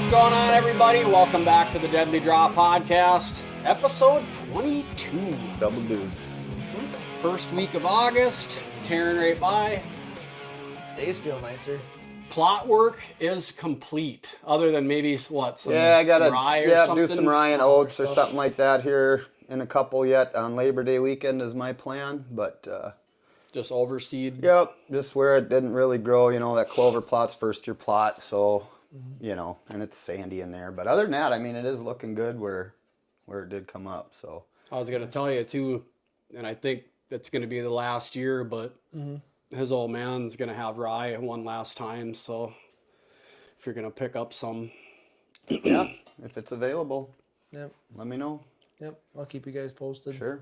What's going on, everybody? Welcome back to the Deadly Draw Podcast, episode 22. Double deuce. First week of August, tearing right by. Days feel nicer. Plot work is complete, other than maybe, what, some, I gotta some rye or something? do some rye and oats or something like that here in a couple yet on Labor Day weekend is my plan, but Just overseed? yep, just where it didn't really grow, you know, that clover plot's first year plot, so, you know, and it's sandy in there. But other than that, I mean, it is looking good where it did come up, so. I was going to tell you, too, and I think it's going to be the last year, but his old man's going to have rye one last time, so if you're going to pick up some. Yeah, if it's available, Yep. let me know. Yep. I'll keep you guys posted. Sure.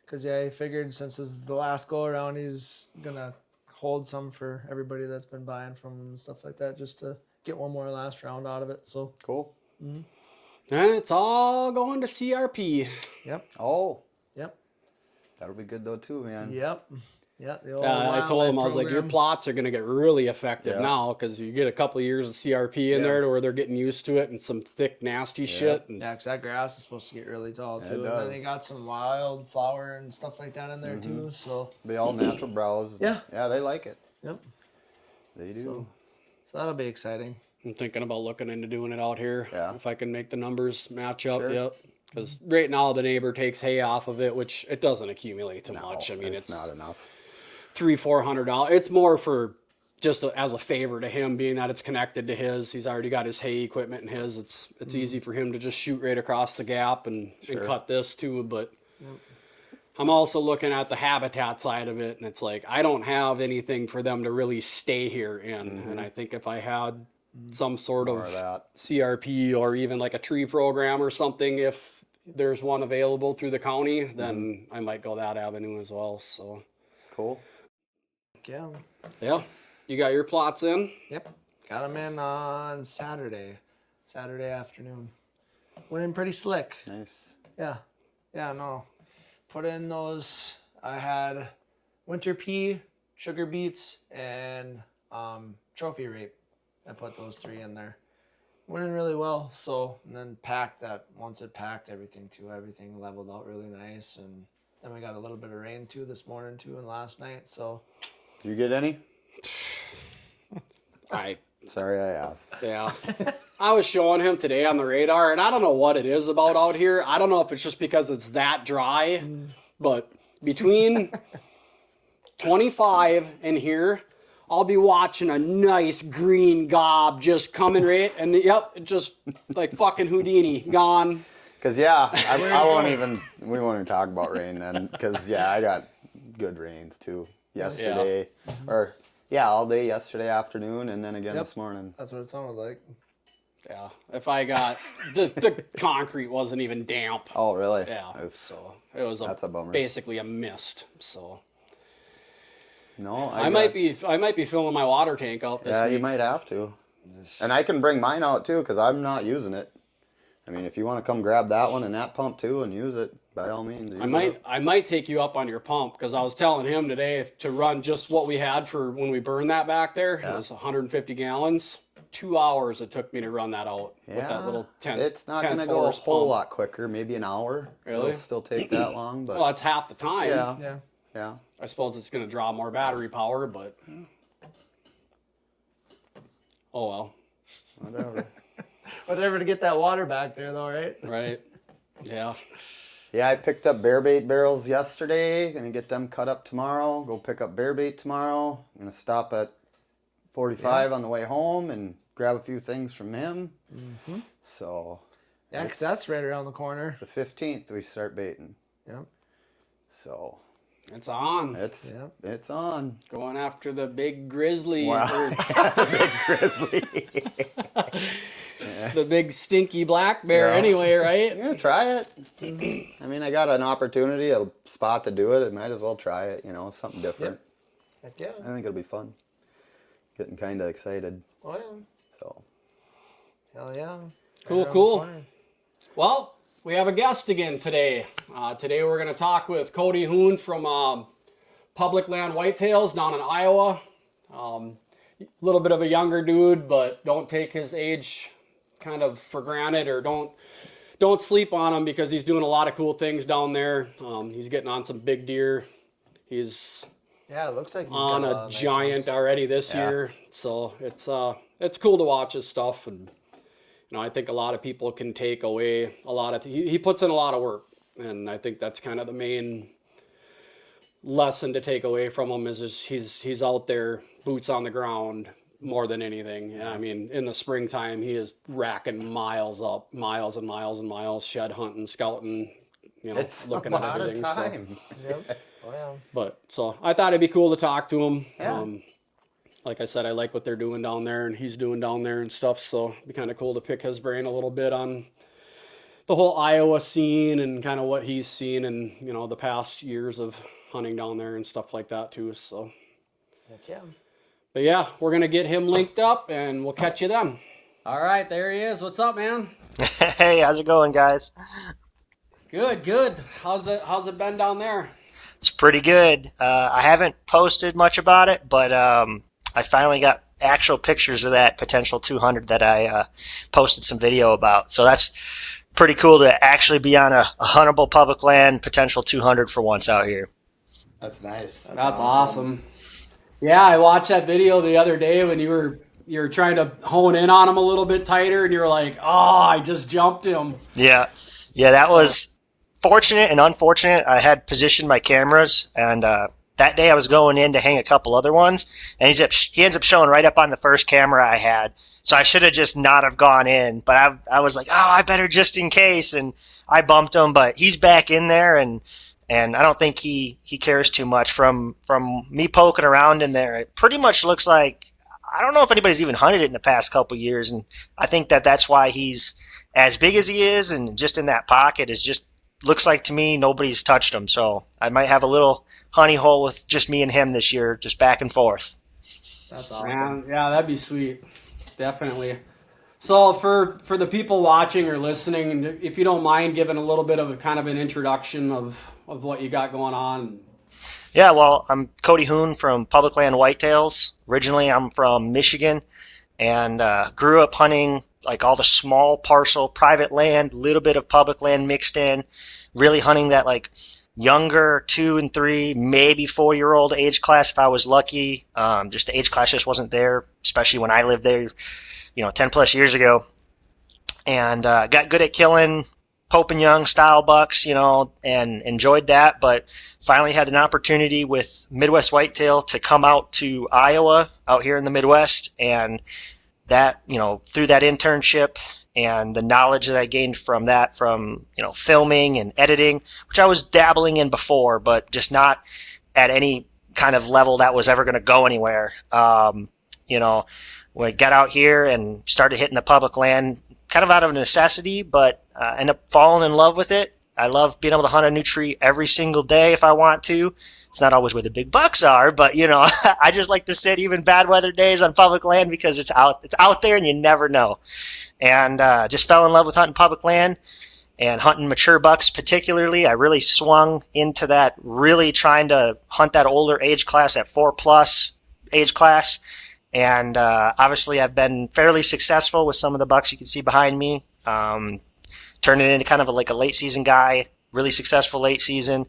Because, yeah, he figured since this is the last go around, he's going to hold some for everybody that's been buying from him and stuff like that, just to get one more last round out of it. So, Cool. And it's all going to CRP. yep. Oh, Yep. that'll be good though too, man. Yep. Yeah. The old I told him, I was like, your program. plots are going to get really affected Yeah. now because you get a couple of years of CRP in Yeah. there to where they're getting used to it and some thick, nasty shit. And Yeah, because that grass is supposed to get really tall, Yeah, too. it And does. then they got some wildflower and stuff like that in there, too. So, Be all natural browse. Yeah. Yeah, they like it. yep. They do. So that'll be exciting. I'm thinking about looking into doing it out here. Yeah. If I can make the numbers match up. Sure. Yep. Because right now the neighbor takes hay off of it, which it doesn't accumulate too much. I mean, it's not enough. $300-400. It's more for just as a favor to him, being that it's connected to his. He's already got his hay equipment in his. It's easy for him to just shoot right across the gap and cut this too. But I'm also looking at the habitat side of it, and it's like I don't have anything for them to really stay here in. And I think if I had some sort More of of that. CRP or even like a tree program or something, if there's one available through the county, then I might go that avenue as well. So Cool. Yeah. yeah, you got your plots in. Yep. Got them in on Saturday afternoon. Went in pretty slick. Nice. Yeah. Yeah, no. Put in those, I had winter pea, sugar beets, and trophy rape. I put those 3 in there. Went in really well, so, and then packed that, once it packed everything leveled out really nice, and then we got a little bit of rain too this morning too, and last night, so. You get any? Sorry I asked. Yeah. I was showing him today on the radar, and I don't know what it is about out here. I don't know if it's just because it's that dry, but between 25 and here, I'll be watching a nice green gob just coming right, and yep, just like fucking Houdini, gone. Cause yeah, we won't even talk about rain then. Cause yeah, I got good rains too yesterday, all day yesterday afternoon, and then again this morning. That's what it sounded like. Yeah, if I got the concrete wasn't even damp. Oh really? Yeah, Oof. so it was That's a bummer. basically a mist. So No, I might be filling my water tank out this Yeah, week. you might have to. And I can bring mine out too, cause I'm not using it. I mean, if you want to come grab that one and that pump too and use it, by all means. use it. I might take you up on your pump because I was telling him today to run just what we had for when we burned that back there. Yeah. It was 150 gallons. 2 hours it took me to run that out with that little 10. It's not going to go a whole lot quicker. Maybe an hour. Really? It'll still take that long, but Well, that's half the time. yeah. Yeah. I suppose it's going to draw more battery power, but oh well. Whatever. Whatever to get that water back there though, right? Right. Yeah. Yeah, I picked up bear bait barrels yesterday. Gonna get them cut up tomorrow. Go pick up bear bait tomorrow. I'm gonna stop at 45 on the way home and grab a few things from him. So Yeah, because that's right around the corner. the 15th we start baiting. Yep. So It's on. it's on. Going after the big grizzly. Wow. The big grizzly. The big stinky black bear Yeah. anyway, right? I'm gonna try it. I mean, I got an opportunity, a spot to do it. I might as well try it. You know, something different. Heck yeah. I think it'll be fun. Getting kind of excited. Oh yeah. So Hell yeah. Cool, Right around cool. the corner. Well, we have a guest again today. Today we're going to talk with Cody Huhn from Public Land Whitetails down in Iowa. A little bit of a younger dude, but don't take his age kind of for granted or don't sleep on him, because he's doing a lot of cool things down there. He's getting on some big deer. He's Yeah, it looks like he's on got a nice giant ones. already this year. So it's cool to watch his stuff. And I think a lot of people can take away a lot of he puts in a lot of work, and I think that's kind of the main lesson to take away from him is he's out there, boots on the ground more than anything. And I mean, in the springtime, he is racking miles and miles and miles, shed hunting, scouting, It's looking a at lot everything. of time. Yep. Oh, yeah. But so I thought it'd be cool to talk to him. Yeah. Like I said, I like what they're doing down there and he's doing down there and stuff. So it'd be kind of cool to pick his brain a little bit on the whole Iowa scene and kind of what he's seen in, the past years of hunting down there and stuff like that too. So, Heck yeah. but yeah, we're going to get him linked up and we'll catch you then. All right, there he is. What's up, man? Hey, how's it going, guys? Good. How's it been down there? It's pretty good. I haven't posted much about it, but I finally got actual pictures of that potential 200 that I posted some video about. So that's pretty cool to actually be on a huntable public land potential 200 for once out here. That's nice. That's awesome. Yeah, I watched that video the other day when you were trying to hone in on him a little bit tighter, and you were like, "Oh, I just jumped him." Yeah, that was fortunate and unfortunate. I had positioned my cameras, and that day I was going in to hang a couple other ones, and he ends up showing right up on the first camera I had. So I should have just not have gone in, but I was like, oh, I better just in case, and I bumped him, but he's back in there, and I don't think he cares too much. From me poking around in there, it pretty much looks like, I don't know if anybody's even hunted it in the past couple years, and I think that's why he's as big as he is, and just in that pocket is just looks like to me nobody's touched him. So I might have a little honey hole with just me and him this year, just back and forth. That's awesome. Man, yeah, that'd be sweet. Definitely. So for the people watching or listening, if you don't mind giving a little bit of a kind of an introduction of what you got going on. Yeah, well, I'm Cody Huhn from Public Land Whitetails. Originally, I'm from Michigan and grew up hunting like all the small parcel private land, little bit of public land mixed in, really hunting that like younger 2 and 3, maybe 4-year-old age class if I was lucky. Just the age class just wasn't there, especially when I lived there, 10 plus years ago. And got good at killing Pope and Young style bucks, and enjoyed that. But finally had an opportunity with Midwest Whitetail to come out to Iowa, out here in the Midwest, and that, through that internship and the knowledge that I gained from that, from filming and editing, which I was dabbling in before, but just not at any kind of level that was ever going to go anywhere. We got out here and started hitting the public land kind of out of necessity, but ended up falling in love with it. I love being able to hunt a new tree every single day if I want to. It's not always where the big bucks are, but I just like to sit even bad weather days on public land because it's out there and you never know. And just fell in love with hunting public land and hunting mature bucks particularly. I really swung into that, really trying to hunt that older age class, that 4+ age class. And obviously I've been fairly successful with some of the bucks you can see behind me. Turning into kind of like a late season guy, really successful late season.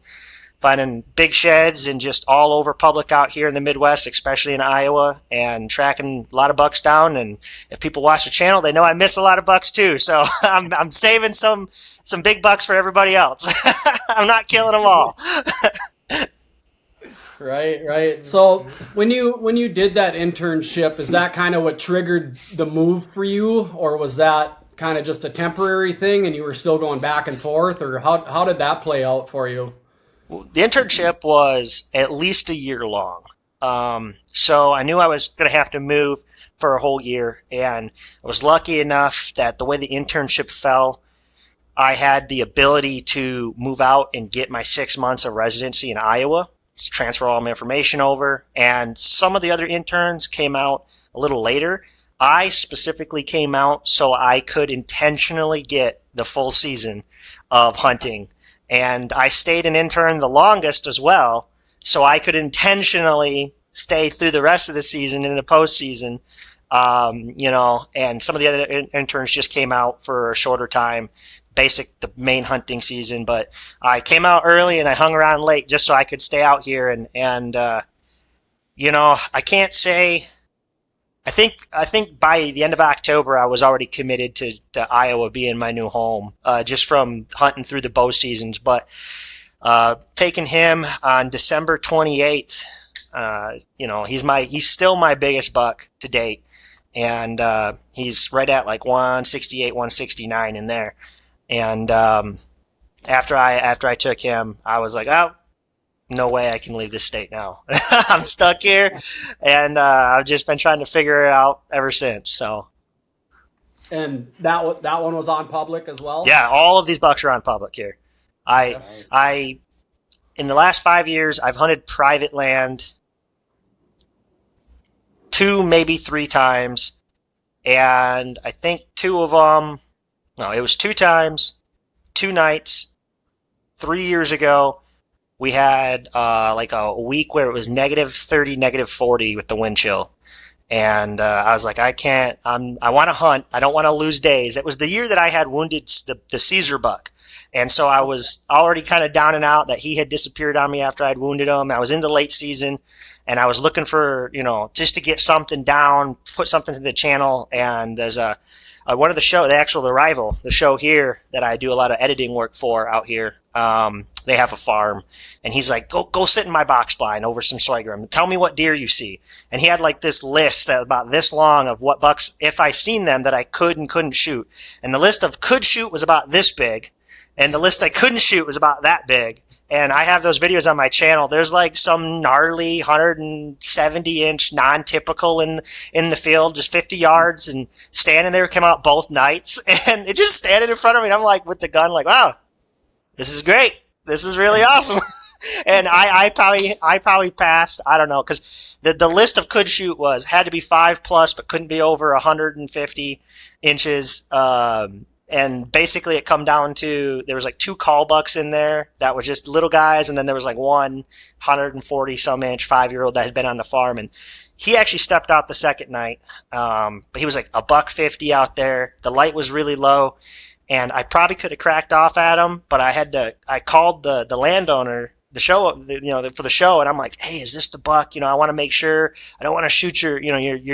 Finding big sheds and just all over public out here in the Midwest, especially in Iowa, and tracking a lot of bucks down. And if people watch the channel, they know I miss a lot of bucks too. So I'm saving some big bucks for everybody else. I'm not killing them all. Right. So when you did that internship, is that kind of what triggered the move for you, or was that kind of just a temporary thing and you were still going back and forth, or how did that play out for you? The internship was at least a year long. So I knew I was going to have to move for a whole year, and I was lucky enough that the way the internship fell, I had the ability to move out and get my 6 months of residency in Iowa, just transfer all my information over, and some of the other interns came out a little later. I specifically came out so I could intentionally get the full season of hunting. And I stayed an intern the longest as well, so I could intentionally stay through the rest of the season in the postseason. And some of the other interns just came out for a shorter time, the main hunting season. But I came out early and I hung around late just so I could stay out here. And I can't say. I think by the end of October I was already committed to Iowa being my new home, just from hunting through the bow seasons. But taking him on December 28th, he's still my biggest buck to date, and he's right at like 168, 169 in there. And after I took him, I was like, oh, no way I can leave this state now. I'm stuck here, and I've just been trying to figure it out ever since. So. And that one was on public as well? Yeah, all of these bucks are on public here. I in the last 5 years, I've hunted private land 2, maybe 3 times, and I think 2 of them. No, it was 2 times, 2 nights. 3 years ago, we had like a week where it was -30, -40 with the wind chill. And I was like, I want to hunt. I don't want to lose days. It was the year that I had wounded the Caesar buck. And so I was already kind of down and out that he had disappeared on me after I'd wounded him. I was in the late season, and I was looking for, just to get something down, put something to the channel. And there's one of the show here that I do a lot of editing work for out here. They have a farm, and he's like, go sit in my box blind over some sorghum. Tell me what deer you see. And he had like this list that was about this long of what bucks, if I seen them, that I could and couldn't shoot. And the list of could shoot was about this big, and the list I couldn't shoot was about that big. And I have those videos on my channel. There's like some gnarly 170-inch non-typical in the field, just 50 yards, and standing there, came out both nights, and it just standing in front of me. And I'm like with the gun, like, wow, this is great. This is really awesome. And I probably passed. I don't know, because the list of could shoot had to be 5+, but couldn't be over 150 inches. And basically it come down to, there was like 2 call bucks in there that were just little guys, and then there was like 140 some inch 5-year-old that had been on the farm, and he actually stepped out the second night. But he was like $150 out there. The light was really low, and I probably could have cracked off at him, but I called the landowner, the show, for the show, and I'm like, hey, is this the buck? I want to make sure. I don't want to shoot your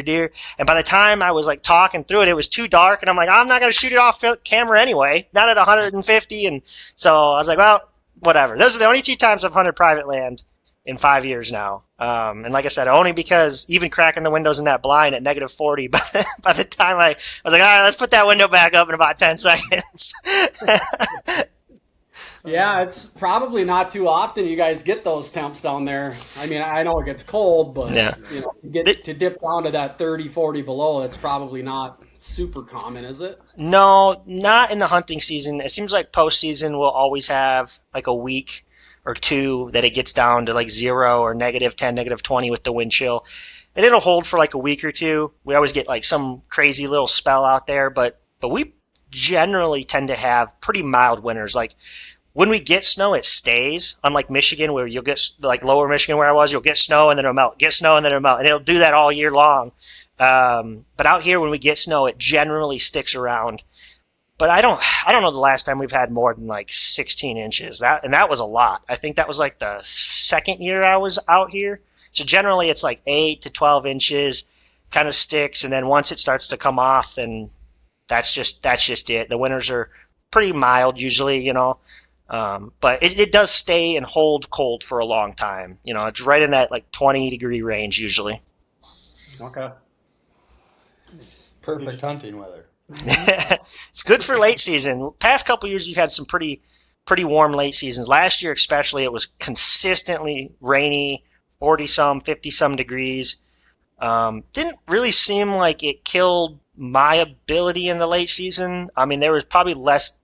deer. And by the time I was like talking through it, it was too dark, and I'm like, I'm not going to shoot it off camera anyway, not at 150. And so I was like, well, whatever. Those are the only 2 times I've hunted private land in 5 years now. And like I said, only because even cracking the windows in that blind at -40, by the time I was like, all right, let's put that window back up in about 10 seconds. Yeah, it's probably not too often you guys get those temps down there. I mean, I know it gets cold, but yeah. To dip down to that 30, 40 below, it's probably not super common, is it? No, not in the hunting season. It seems like postseason will always have like a week or 2 that it gets down to like 0 or -10, -20 with the wind chill. And it'll hold for like a week or 2. We always get like some crazy little spell out there, but we generally tend to have pretty mild winters. Like, when we get snow, it stays. Unlike Michigan, where you'll get, like lower Michigan where I was, you'll get snow and then it'll melt, get snow and then it'll melt, and it'll do that all year long. But out here, when we get snow, it generally sticks around. But I don't know the last time we've had more than like 16 inches. That was a lot. I think that was like the second year I was out here. So generally, it's like 8 to 12 inches, kind of sticks, and then once it starts to come off, then that's just it. The winters are pretty mild usually, but it does stay and hold cold for a long time. It's right in that like 20-degree range usually. Okay. Perfect hunting weather. It's good for late season. Past couple years, you've had some pretty warm late seasons. Last year especially, it was consistently rainy, 40-some, 50-some degrees. Didn't really seem like it killed my ability in the late season. I mean, there was probably less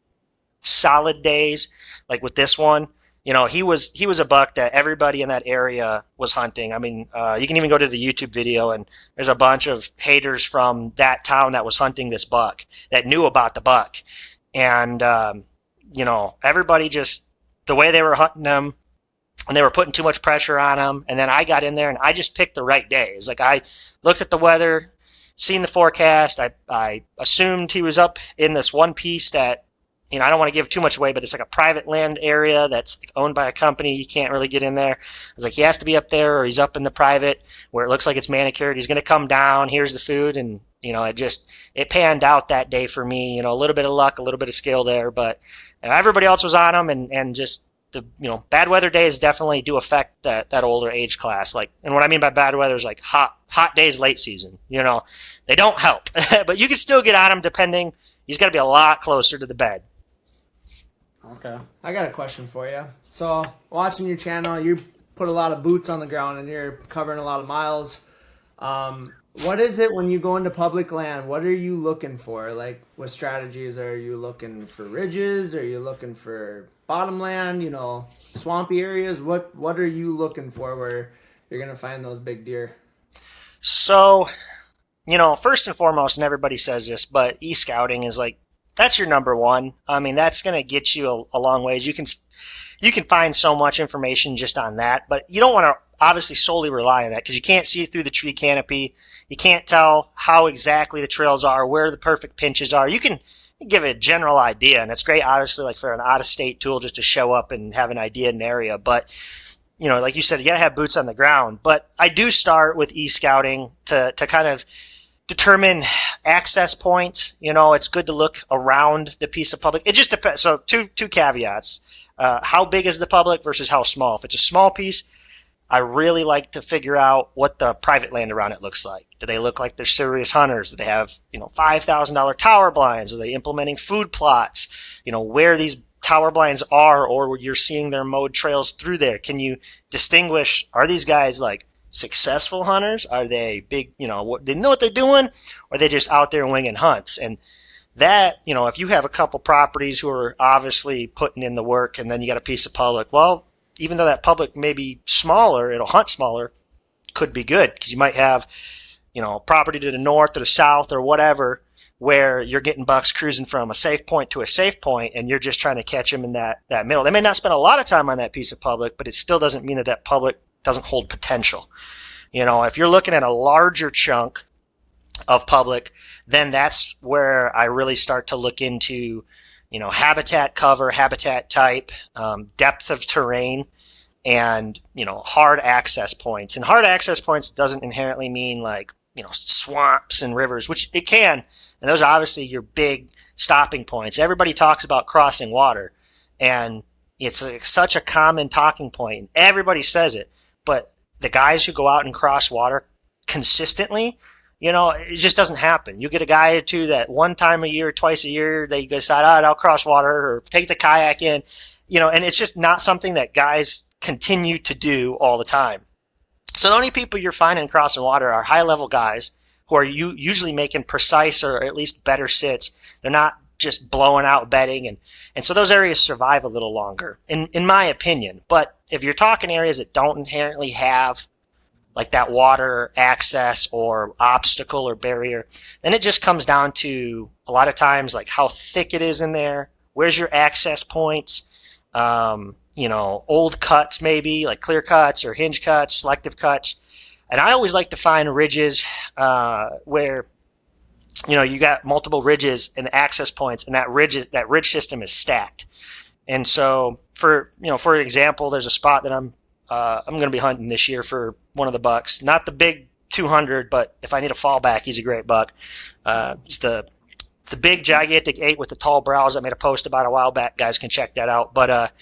solid days. Like with this one, he was a buck that everybody in that area was hunting. I mean, you can even go to the YouTube video, and there's a bunch of haters from that town that was hunting this buck that knew about the buck. And, everybody just, the way they were hunting them, and they were putting too much pressure on him. And then I got in there and I just picked the right days. Like, I looked at the weather, seen the forecast. I assumed he was up in this one piece that, I don't want to give too much away, but it's like a private land area that's owned by a company. You can't really get in there. I was like, he has to be up there, or he's up in the private where it looks like it's manicured. He's going to come down. Here's the food. And, it panned out that day for me. A little bit of luck, a little bit of skill there, but everybody else was on him, and just the, bad weather days definitely do affect that older age class. Like, and what I mean by bad weather is like hot days late season. They don't help, but you can still get on him depending. He's got to be a lot closer to the bed. Okay. I got a question for you. So, watching your channel, you put a lot of boots on the ground and you're covering a lot of miles. What is it when you go into public land? What are you looking for? Like, what strategies are you looking for? Ridges? Are you looking for bottomland? Swampy areas? What are you looking for where you're gonna find those big deer? So, first and foremost, and everybody says this, but e-scouting is like, that's your number one. I mean, that's going to get you a long ways. You can find so much information just on that, but you don't want to obviously solely rely on that because you can't see through the tree canopy. You can't tell how exactly the trails are, where the perfect pinches are. You can give a general idea, and it's great, obviously, like for an out-of-state tool just to show up and have an idea in an area. But, like you said, you got to have boots on the ground. But I do start with e-scouting to kind of determine access points. It's good to look around the piece of public. It just depends. So two caveats. How big is the public versus how small? If it's a small piece, I really like to figure out what the private land around it looks like. Do they look like they're serious hunters? Do they have, $5,000 tower blinds? Are they implementing food plots? Where these tower blinds are, or you're seeing their mowed trails through there. Can you distinguish, are these guys like successful hunters? Are they big, they know what they're doing? Or are they just out there winging hunts? And that, if you have a couple properties who are obviously putting in the work and then you got a piece of public, well, even though that public may be smaller, it'll hunt smaller, could be good because you might have, property to the north or the south or whatever where you're getting bucks cruising from a safe point to a safe point and you're just trying to catch them in that middle. They may not spend a lot of time on that piece of public, but it still doesn't mean that public doesn't hold potential. If you're looking at a larger chunk of public, then that's where I really start to look into, habitat cover, habitat type, depth of terrain, and, hard access points. And hard access points doesn't inherently mean like, swamps and rivers, which it can. And those are obviously your big stopping points. Everybody talks about crossing water, and it's such a common talking point. Everybody says it. But the guys who go out and cross water consistently, it just doesn't happen. You get a guy or two that one time a year, twice a year, they decide, all right, I'll cross water or take the kayak in, and it's just not something that guys continue to do all the time. So the only people you're finding crossing water are high-level guys who are usually making precise or at least better sits. They're not just blowing out bedding, and so those areas survive a little longer, in my opinion. But if you're talking areas that don't inherently have like that water access or obstacle or barrier, then it just comes down to a lot of times like how thick it is in there, where's your access points, old cuts maybe, like clear cuts or hinge cuts, selective cuts. And I always like to find ridges where you got multiple ridges and access points, and that ridge system is stacked. And so for example, there's a spot that I'm going to be hunting this year for one of the bucks. Not the big 200, but if I need a fallback, he's a great buck. It's the big gigantic 8 with the tall brows. I made a post about a while back. Guys can check that out. But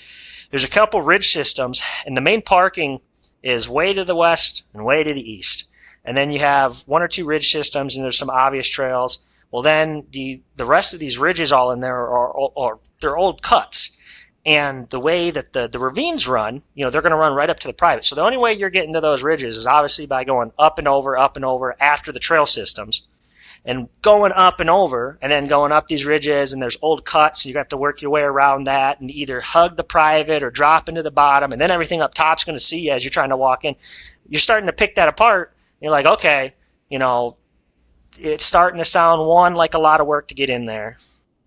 there's a couple ridge systems, and the main parking is way to the west and way to the east. And then you have one or two ridge systems, and there's some obvious trails. Well, then the rest of these ridges all in there are they're old cuts. And the way that the ravines run, they're going to run right up to the private. So the only way you're getting to those ridges is obviously by going up and over after the trail systems. And going up and over, and then going up these ridges, and there's old cuts, so you have to work your way around that and either hug the private or drop into the bottom, and then everything up top's going to see you as you're trying to walk in. You're starting to pick that apart. You're like, okay, it's starting to sound, one, like a lot of work to get in there.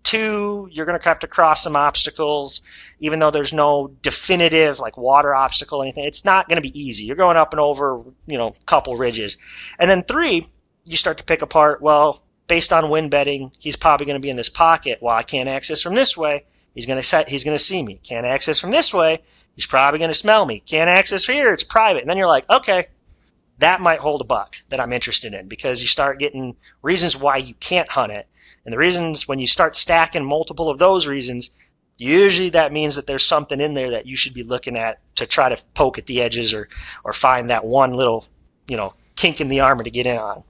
Two, you're going to have to cross some obstacles, even though there's no definitive like water obstacle or anything. It's not going to be easy. You're going up and over, a couple ridges. And then three, you start to pick apart, well, based on wind bedding, he's probably going to be in this pocket. Well, I can't access from this way. He's going to see me. Can't access from this way. He's probably going to smell me. Can't access here. It's private. And then you're like, okay, that might hold a buck that I'm interested in, because you start getting reasons why you can't hunt it. And the reasons, when you start stacking multiple of those reasons, usually that means that there's something in there that you should be looking at to try to poke at the edges or find that one little, kink in the armor to get in on.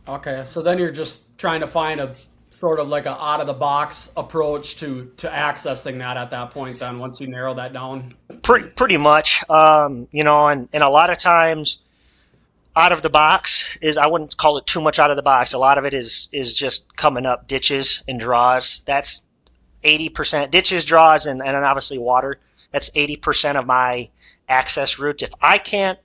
Okay, so then you're just trying to find a sort of like a out of the box approach to accessing that at that point. Then once you narrow that down, pretty much, and a lot of times, out of the box is, I wouldn't call it too much out of the box. A lot of it is just coming up ditches and draws. That's 80% ditches, draws, and obviously water. That's 80% of my access route. If I can't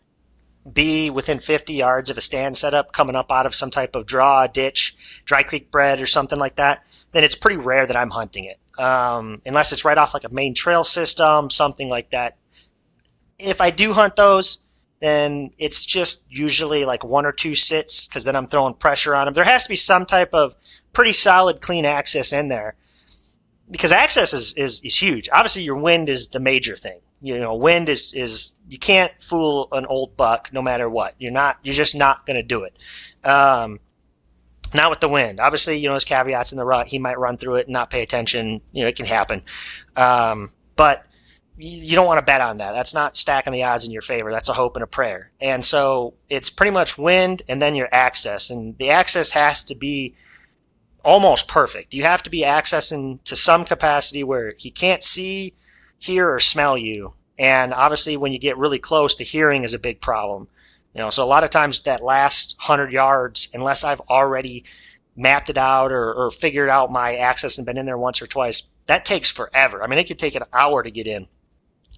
be within 50 yards of a stand setup coming up out of some type of draw, ditch, dry creek bed or something like that, then it's pretty rare that I'm hunting it. Unless it's right off like a main trail system, something like that. If I do hunt those, then it's just usually like one or two sits, because then I'm throwing pressure on them. There has to be some type of pretty solid, clean access in there, because access is huge. Obviously, your wind is the major thing. Wind is you can't fool an old buck no matter what. You're just not going to do it. Not with the wind. Obviously, there's caveats in the rut. He might run through it and not pay attention. It can happen. But you don't want to bet on that. That's not stacking the odds in your favor. That's a hope and a prayer. And so it's pretty much wind and then your access. And the access has to be almost perfect. You have to be accessing to some capacity where he can't see, hear, or smell you. And obviously when you get really close, the hearing is a big problem. So a lot of times that last 100 yards, unless I've already mapped it out or figured out my access and been in there once or twice, that takes forever. I mean, it could take an hour to get in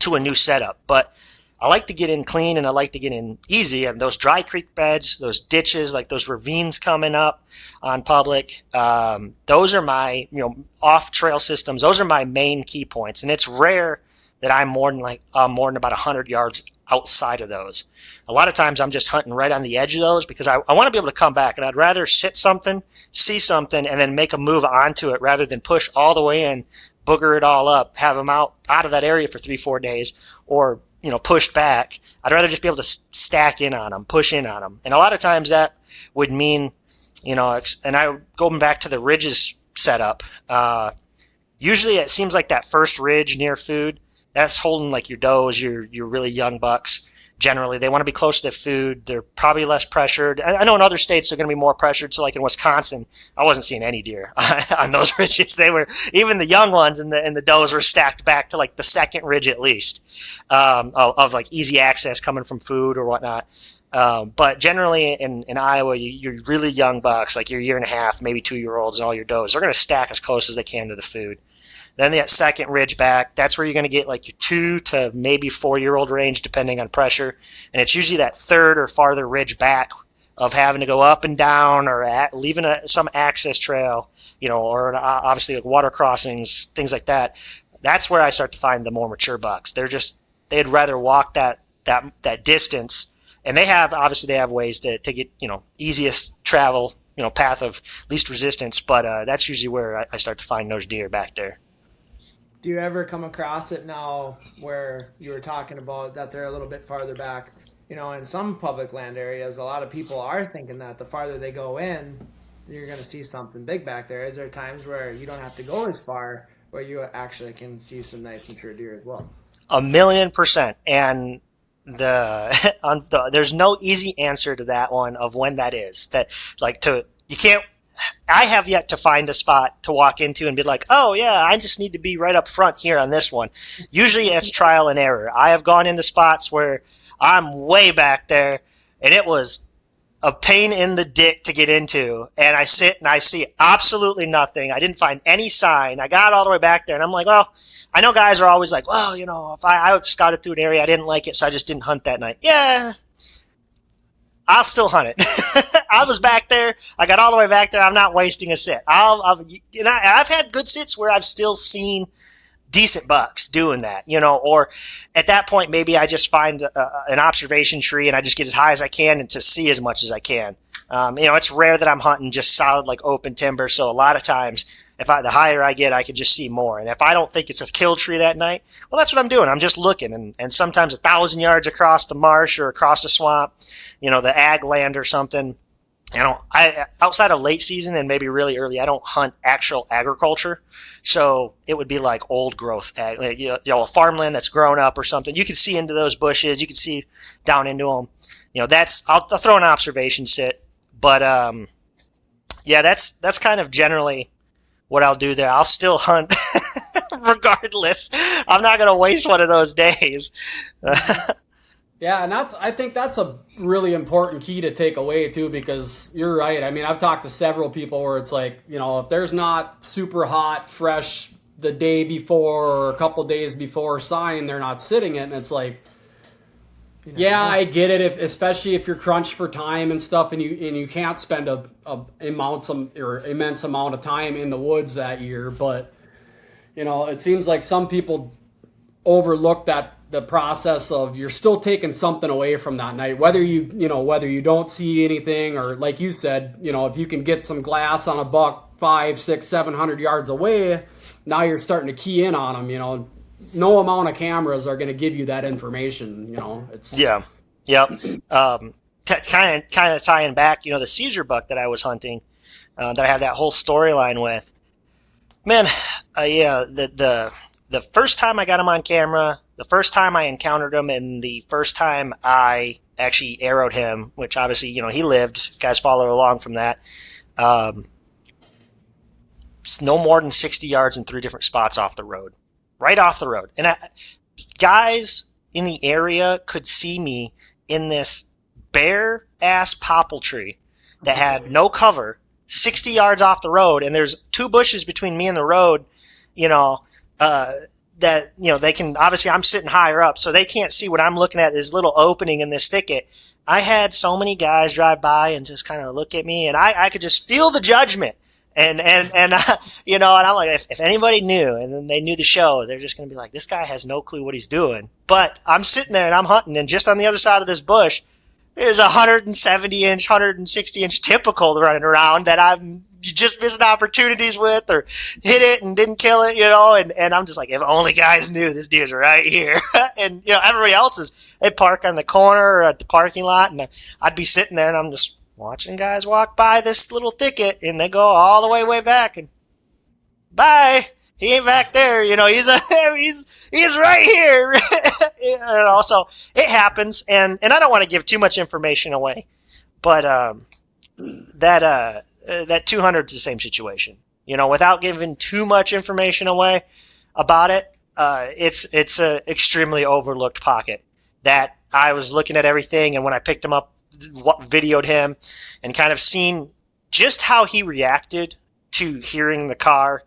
to a new setup. But I like to get in clean and I like to get in easy. And those dry creek beds, those ditches, like those ravines coming up on public, those are my, off trail systems. Those are my main key points. And it's rare that I'm more than about 100 yards outside of those. A lot of times I'm just hunting right on the edge of those, because I want to be able to come back, and I'd rather sit something, see something, and then make a move onto it rather than push all the way in, booger it all up, have them out of that area for 3-4 days, or pushed back. I'd rather just be able to stack in on them, push in on them. And a lot of times that would mean, and I going back to the ridges setup, usually it seems like that first ridge near food, that's holding like your does, your really young bucks. Generally, they want to be close to their food. They're probably less pressured. I know in other states they're going to be more pressured. So like in Wisconsin, I wasn't seeing any deer on those ridges. They were, even the young ones and the does were stacked back to like the second ridge at least, of like easy access coming from food or whatnot. But generally in Iowa, you're really young bucks, like your 1.5, maybe 2-year-olds and all your does, they're going to stack as close as they can to the food. Then that second ridge back, that's where you're going to get like your 2 to maybe 4-year-old range, depending on pressure. And it's usually that third or farther ridge back of having to go up and down or leaving some access trail, or obviously like water crossings, things like that. That's where I start to find the more mature bucks. They'd rather walk that distance, and they have ways to get, easiest travel, path of least resistance. But that's usually where I start to find those deer back there. Do you ever come across it now where you were talking about that they're a little bit farther back? In some public land areas, a lot of people are thinking that the farther they go in, you're going to see something big back there. Is there times where you don't have to go as far, where you actually can see some nice mature deer as well? 1,000,000%. And there's no easy answer to that one of when that is. I have yet to find a spot to walk into and be like, oh yeah, I just need to be right up front here on this one. Usually it's trial and error. I have gone into spots where I'm way back there and it was a pain in the dick to get into, and I sit and I see absolutely nothing. I didn't find any sign. I got all the way back there and I'm like, well, I know guys are always like, well, if I scouted through an area, I didn't like it, so I just didn't hunt that night. Yeah, I'll still hunt it. I was back there. I got all the way back there. I'm not wasting a sit. I've had good sits where I've still seen decent bucks doing that, or at that point, maybe I just find an observation tree and I just get as high as I can and to see as much as I can. It's rare that I'm hunting just solid, like open timber. So a lot of times the higher I get, I can just see more. And if I don't think it's a kill tree that night, well, that's what I'm doing. I'm just looking. And sometimes 1,000 yards across the marsh or across the swamp, the ag land or something. I outside of late season and maybe really early, I don't hunt actual agriculture. So it would be like old growth ag, a farmland that's grown up or something. You can see into those bushes. You can see down into them. I'll throw an observation sit. But that's kind of generally what I'll do there. I'll still hunt regardless. I'm not going to waste one of those days. Yeah, and I think that's a really important key to take away too, because you're right. I mean, I've talked to several people where it's like, if there's not super hot, fresh the day before or a couple days before sign, they're not sitting it, and it's like, yeah, I get it. Especially if you're crunched for time and stuff, and you can't spend a immense amount of time in the woods that year. But it seems like some people overlook the process of you're still taking something away from that night, whether you don't see anything, or like you said, if you can get some glass on a buck 500, 600, 700 yards away, now you're starting to key in on them. No amount of cameras are going to give you that information. It's yeah. Kind of tying back, the Caesar buck that I was hunting, that I had that whole storyline with. Man, the first time I got him on camera, the first time I encountered him, and the first time I actually arrowed him, which obviously, he lived. You guys follow along from that. It's no more than 60 yards in 3 different spots off the road. Right off the road. And guys in the area could see me in this bare-ass popple tree that had no cover, 60 yards off the road, and there's 2 bushes between me and the road, that, they can, obviously I'm sitting higher up, so they can't see what I'm looking at, this little opening in this thicket. I had so many guys drive by and just kind of look at me, and I could just feel the judgment. And and I'm like, if anybody knew, and then they knew the show, they're just going to be like, this guy has no clue what he's doing. But I'm sitting there and I'm hunting, and just on the other side of this bush, there's a 170-inch, 160-inch typical running around that I'm just missing opportunities with, or hit it and didn't kill it, and I'm just like, if only guys knew this dude's right here. And, everybody else they park on the corner or at the parking lot, and I'd be sitting there and I'm just watching guys walk by this little thicket, and they go all the way back, and bye. He ain't back there, he's right here. So it happens, and I don't want to give too much information away, but that 200 is the same situation. Without giving too much information away about it, it's a extremely overlooked pocket that I was looking at everything, and when I picked him up, videoed him, and kind of seen just how he reacted to hearing the car,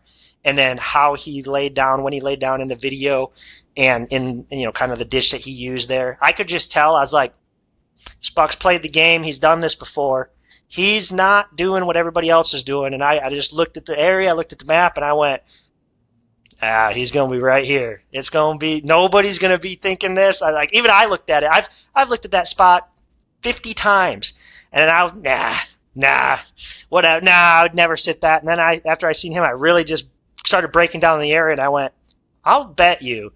and then how he laid down when he laid down in the video, and in kind of the ditch that he used there. I could just tell. I was like, this buck's played the game. He's done this before. He's not doing what everybody else is doing. And I just looked at the area, I looked at the map, and I went, he's going to be right here. It's going to be, nobody's going to be thinking this. Even I looked at it. I've looked at that spot 50 times, and then I would never sit that. And then after I seen him, I really just started breaking down the area, and I went, I'll bet you.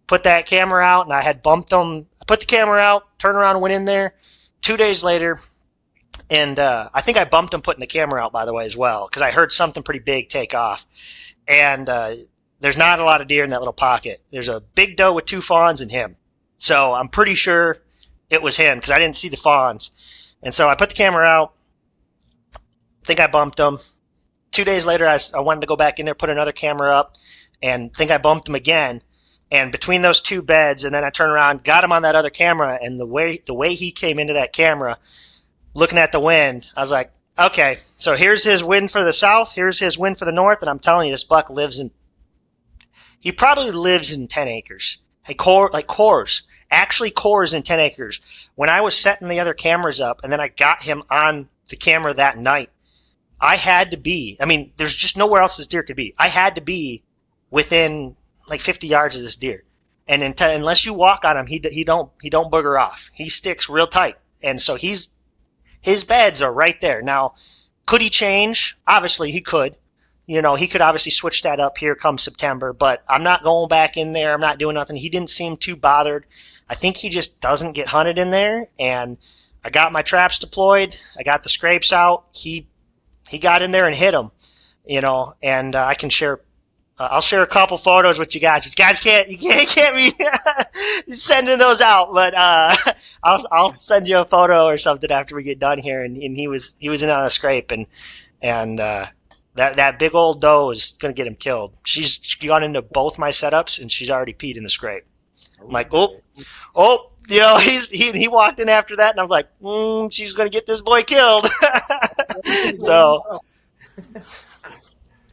Put that camera out, and I had bumped them. I put the camera out, turned around and went in there. 2 days later, and I think I bumped him putting the camera out, by the way, as well, because I heard something pretty big take off. And there's not a lot of deer in that little pocket. There's a big doe with 2 fawns and him. So I'm pretty sure it was him, because I didn't see the fawns. And so I put the camera out. I think I bumped him. 2 days later, I wanted to go back in there, put another camera up, and think I bumped him again. And between those 2 beds, and then I turned around, got him on that other camera, and the way he came into that camera, looking at the wind, I was like, okay, so here's his wind for the south, here's his wind for the north, and I'm telling you, this buck he probably lives in 10 acres. Cores in 10 acres. When I was setting the other cameras up, and then I got him on the camera that night, I had to be, there's just nowhere else this deer could be. I had to be within like 50 yards of this deer, and unless you walk on him, he don't booger off. He sticks real tight, and so his beds are right there. Now, could he change? Obviously, he could. He could obviously switch that up here come September, but I'm not going back in there. I'm not doing nothing. He didn't seem too bothered. I think he just doesn't get hunted in there, and I got my traps deployed. I got the scrapes out. He got in there and hit them, and I can share. I'll share a couple photos with you guys. You guys can't be sending those out, but I'll send you a photo or something after we get done here. And he was in on a scrape, and that big old doe is gonna get him killed. She's gone into both my setups, and she's already peed in the scrape. I'm like, oh, he walked in after that, and I was like, she's gonna get this boy killed.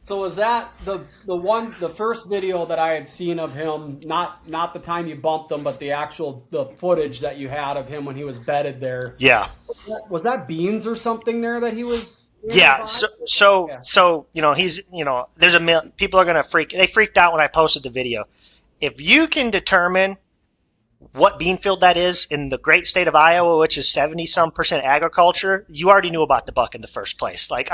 So was that the first video that I had seen of him? Not the time you bumped him, but the footage that you had of him when he was bedded there. Yeah. Was that beans or something there that he was? Yeah. So he's there's people are gonna freaked out when I posted the video. If you can determine what bean field that is in the great state of Iowa, which is 70-some% agriculture, you already knew about the buck in the first place. Like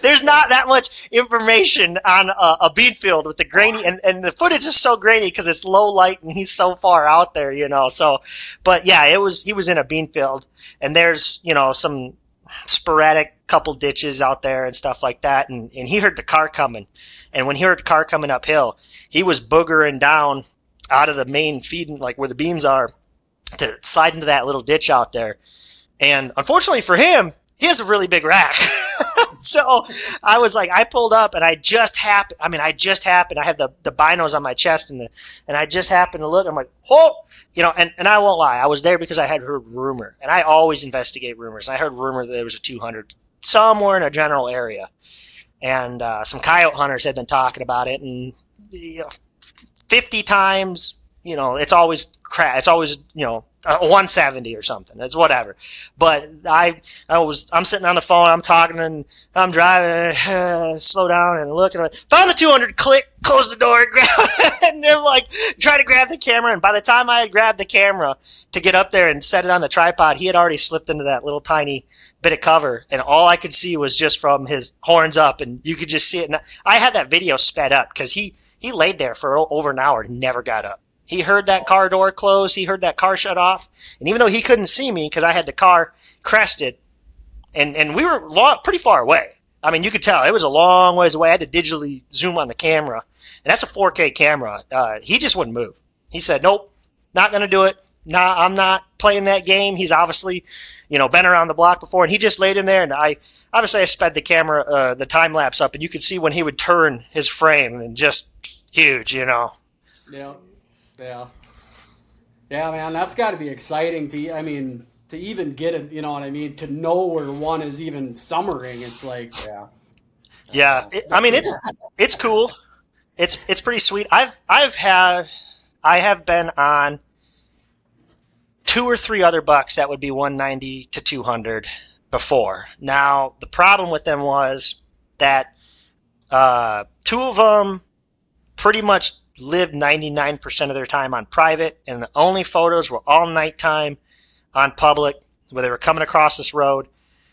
there's not that much information on a bean field with the grainy, and the footage is so grainy because it's low light and he's so far out there, So, but yeah, he was in a bean field, and there's some sporadic couple ditches out there and stuff like that, and he heard the car coming, and when he heard the car coming uphill, he was boogering down out of the main feeding, like where the beans are, to slide into that little ditch out there. And unfortunately for him, he has a really big rack. So I was like, I pulled up, and I have the binos on my chest, and I just happened to look. I'm like, and I won't lie, I was there because I had heard rumor, and I always investigate rumors. I heard rumor that there was a 200 somewhere in a general area, and some coyote hunters had been talking about it, and 50 times, it's always it's always, a 170 or something. It's whatever. But I'm sitting on the phone, I'm talking, and I'm driving, slow down and looking. Found the 200, click, close the door, grab, and then trying to grab the camera. And by the time I had grabbed the camera to get up there and set it on the tripod, he had already slipped into that little tiny bit of cover, and all I could see was just from his horns up, and you could just see it. And I had that video sped up because he laid there for over an hour and never got up. He heard that car door close. He heard that car shut off. And even though he couldn't see me because I had the car crested, and we were pretty far away. I mean, you could tell. It was a long ways away. I had to digitally zoom on the camera. And that's a 4K camera. He just wouldn't move. He said, nope, not going to do it. Nah, I'm not playing that game. He's obviously, been around the block before. And he just laid in there, and I sped the camera, the time lapse up, and you could see when he would turn his frame, and just huge, Yeah. Yeah, man, that's got to be exciting to even get it, to know where one is even summering. It's like, yeah. It's cool. It's pretty sweet. I have been on 2 or 3 other bucks that would be 190 to 200 before. Now, the problem with them was that 2 of them pretty much lived 99% of their time on private, and the only photos were all nighttime on public where they were coming across this road,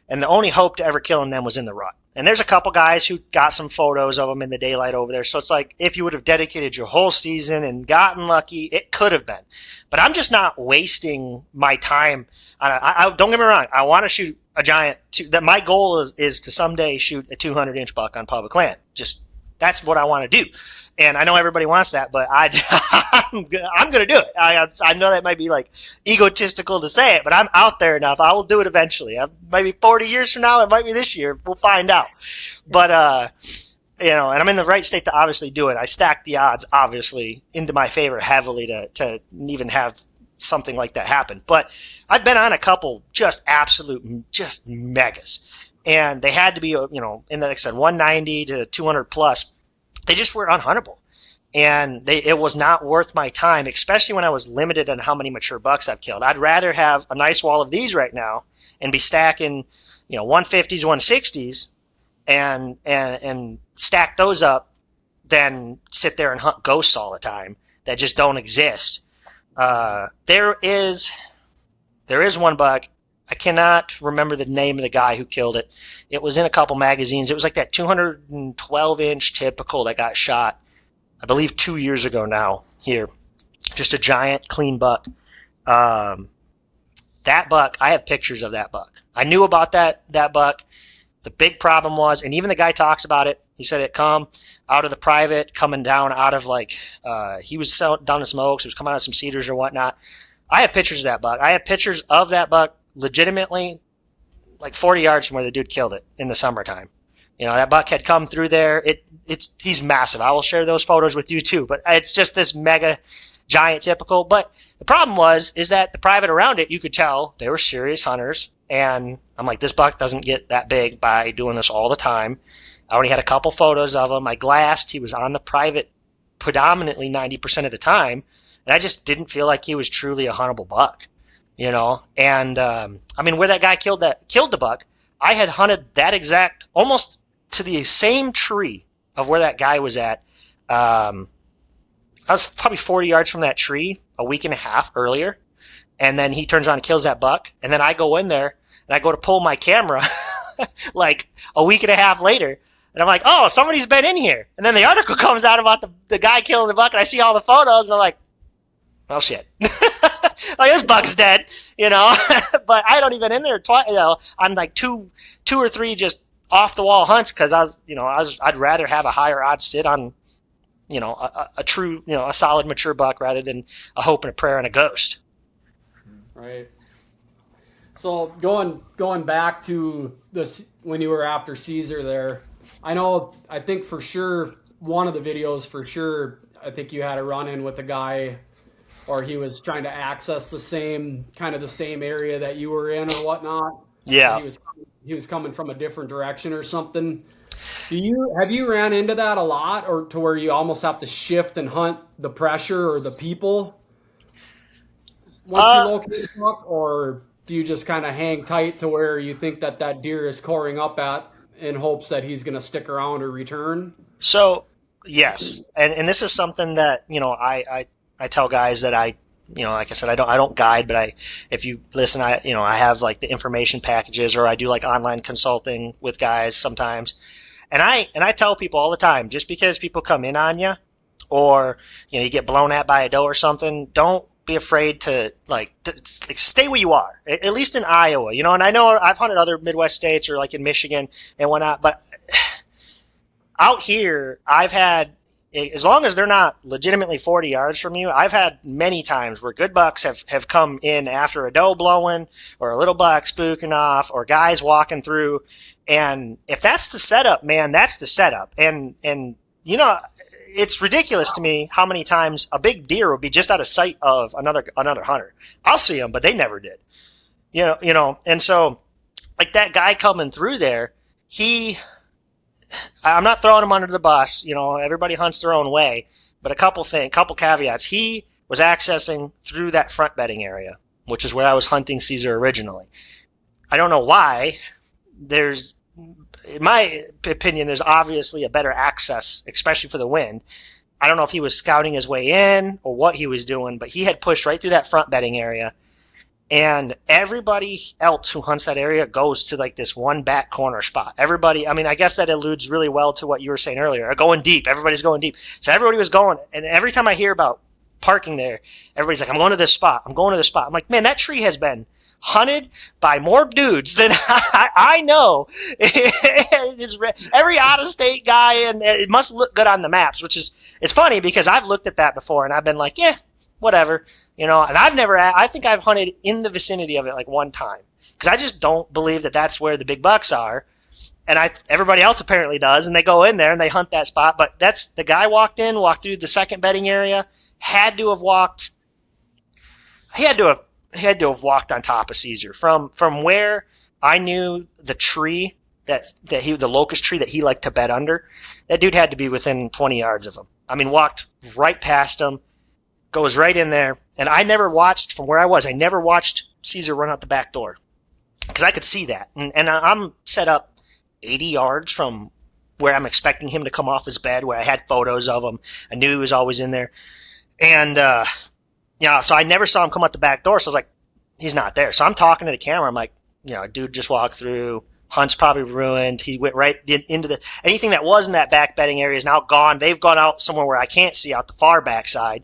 and the only hope to ever killing them was in the rut. And there's a couple guys who got some photos of them in the daylight over there, so it's like if you would have dedicated your whole season and gotten lucky, it could have been. But I'm just not wasting my time on don't get me wrong, I want to shoot a giant. My goal is to someday shoot a 200-inch buck on public land. Just that's what I want to do. And I know everybody wants that, but I'm going to do it. I know that might be egotistical to say it, but I'm out there enough. I will do it eventually. Maybe 40 years from now, it might be this year. We'll find out. But, and I'm in the right state to obviously do it. I stacked the odds, obviously, into my favor heavily to even have something like that happen. But I've been on a couple just megas. And they had to be, in like I said, 190 to 200 plus. They just were unhuntable, and it was not worth my time, especially when I was limited on how many mature bucks I've killed. I'd rather have a nice wall of these right now and be stacking, 150s, 160s, and stack those up than sit there and hunt ghosts all the time that just don't exist. There is one buck. I cannot remember the name of the guy who killed it. It was in a couple magazines. It was like that 212-inch typical that got shot, I believe 2 years ago now here. Just a giant, clean buck. That buck, I have pictures of that buck. I knew about that buck. The big problem was, and even the guy talks about it, he said it come out of the private, coming down out of he was down in smokes, he was coming out of some cedars or whatnot. I have pictures of that buck. I have pictures of that buck legitimately like 40 yards from where the dude killed it in the summertime. That buck had come through there. He's massive. I will share those photos with you too, but it's just this mega giant typical. But the problem is that the private around it, you could tell they were serious hunters. And I'm like, this buck doesn't get that big by doing this all the time. I only had a couple photos of him. I glassed. He was on the private predominantly 90% of the time. And I just didn't feel like he was truly a huntable buck, And where that guy killed the buck, I had hunted that exact, almost to the same tree of where that guy was at. I was probably 40 yards from that tree a week and a half earlier. And then he turns around and kills that buck. And then I go in there and I go to pull my camera like a week and a half later. And I'm like, oh, somebody's been in here. And then the article comes out about the guy killing the buck. And I see all the photos and I'm like, well, shit. Like, this buck's dead, But I don't even in there twice. I'm like two or three just off the wall hunts because I'd rather have a higher odds sit on, a true, a solid mature buck rather than a hope and a prayer and a ghost. Right. So going back to this when you were after Caesar there, I think for sure one of the videos I think you had a run in with a guy, or he was trying to access the same area that you were in or whatnot. Yeah. He was coming from a different direction or something. Have you ran into that a lot, or to where you almost have to shift and hunt the pressure or the people once you locate the buck, or do you just kind of hang tight to where you think that deer is coring up at in hopes that he's going to stick around or return? So yes, and this is something that I tell guys that like I said, I don't guide, but if you listen, I have like the information packages, or I do like online consulting with guys sometimes. And I tell people all the time, just because people come in on you, or you get blown at by a doe or something, don't be afraid to stay where you are. At least in Iowa, And I know I've hunted other Midwest states or like in Michigan and whatnot, but out here, I've had, as long as they're not legitimately 40 yards from you, I've had many times where good bucks have come in after a doe blowing, or a little buck spooking off, or guys walking through. And if that's the setup, man, that's the setup. And it's ridiculous to me how many times a big deer would be just out of sight of another hunter. I'll see them, but they never did. And so like that guy coming through there, I'm not throwing him under the bus. Everybody hunts their own way. But a couple caveats. He was accessing through that front bedding area, which is where I was hunting Caesar originally. I don't know why. In my opinion, there's obviously a better access, especially for the wind. I don't know if he was scouting his way in or what he was doing, but he had pushed right through that front bedding area. And everybody else who hunts that area goes to like this one back corner spot. Everybody, I guess that alludes really well to what you were saying earlier. Going deep. Everybody's going deep. So everybody was going. And every time I hear about parking there, everybody's like, I'm going to this spot. I'm going to this spot. I'm like, man, that tree has been hunted by more dudes than I know. Every out-of-state guy, and it must look good on the maps, it's funny because I've looked at that before and I've been like, yeah, whatever, and I think I've hunted in the vicinity of it like one time, because I just don't believe that that's where the big bucks are, and everybody else apparently does, and they go in there and they hunt that spot. But that's the guy walked through the second bedding area, had to have walked on top of Caesar from where I knew the tree the locust tree that he liked to bed under. That dude had to be within 20 yards of him. Walked right past him, goes right in there. And I never watched from where I was. I never watched Caesar run out the back door because I could see that. And I'm set up 80 yards from where I'm expecting him to come off his bed, where I had photos of him. I knew he was always in there. And, so I never saw him come out the back door. So I was like, he's not there. So I'm talking to the camera. I'm like, dude just walked through. Hunt's probably ruined. He went right into anything that was in that back bedding area is now gone. They've gone out somewhere where I can't see out the far backside.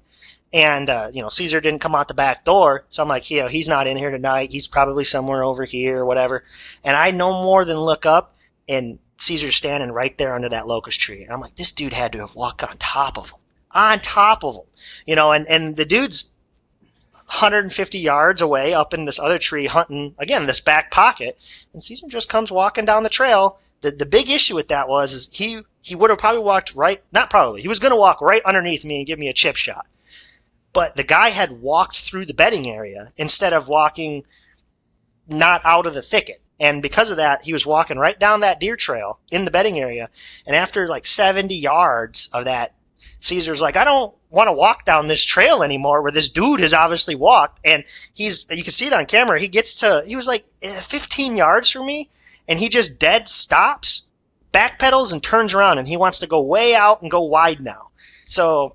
And, Caesar didn't come out the back door. So I'm like, he's not in here tonight. He's probably somewhere over here or whatever. And I no more than look up, and Caesar's standing right there under that locust tree. And I'm like, this dude had to have walked on top of him. And the dude's 150 yards away up in this other tree hunting, again, this back pocket. And Caesar just comes walking down the trail. The big issue with that is he would have probably walked he was going to walk right underneath me and give me a chip shot. But the guy had walked through the bedding area instead of walking not out of the thicket. And because of that, he was walking right down that deer trail in the bedding area. And after like 70 yards of that, Caesar's like, I don't want to walk down this trail anymore where this dude has obviously walked. And you can see it on camera. He was like 15 yards from me, and he just dead stops, backpedals, and turns around, and he wants to go way out and go wide now. So,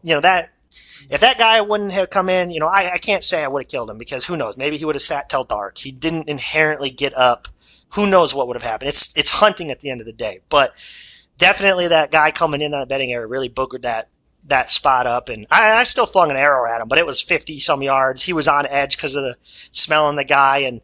if that guy wouldn't have come in, I can't say I would have killed him, because who knows? Maybe he would have sat till dark. He didn't inherently get up. Who knows what would have happened? It's hunting at the end of the day. But definitely that guy coming in that bedding area really boogered that spot up. And I still flung an arrow at him, but it was 50-some yards. He was on edge because of the smelling the guy. And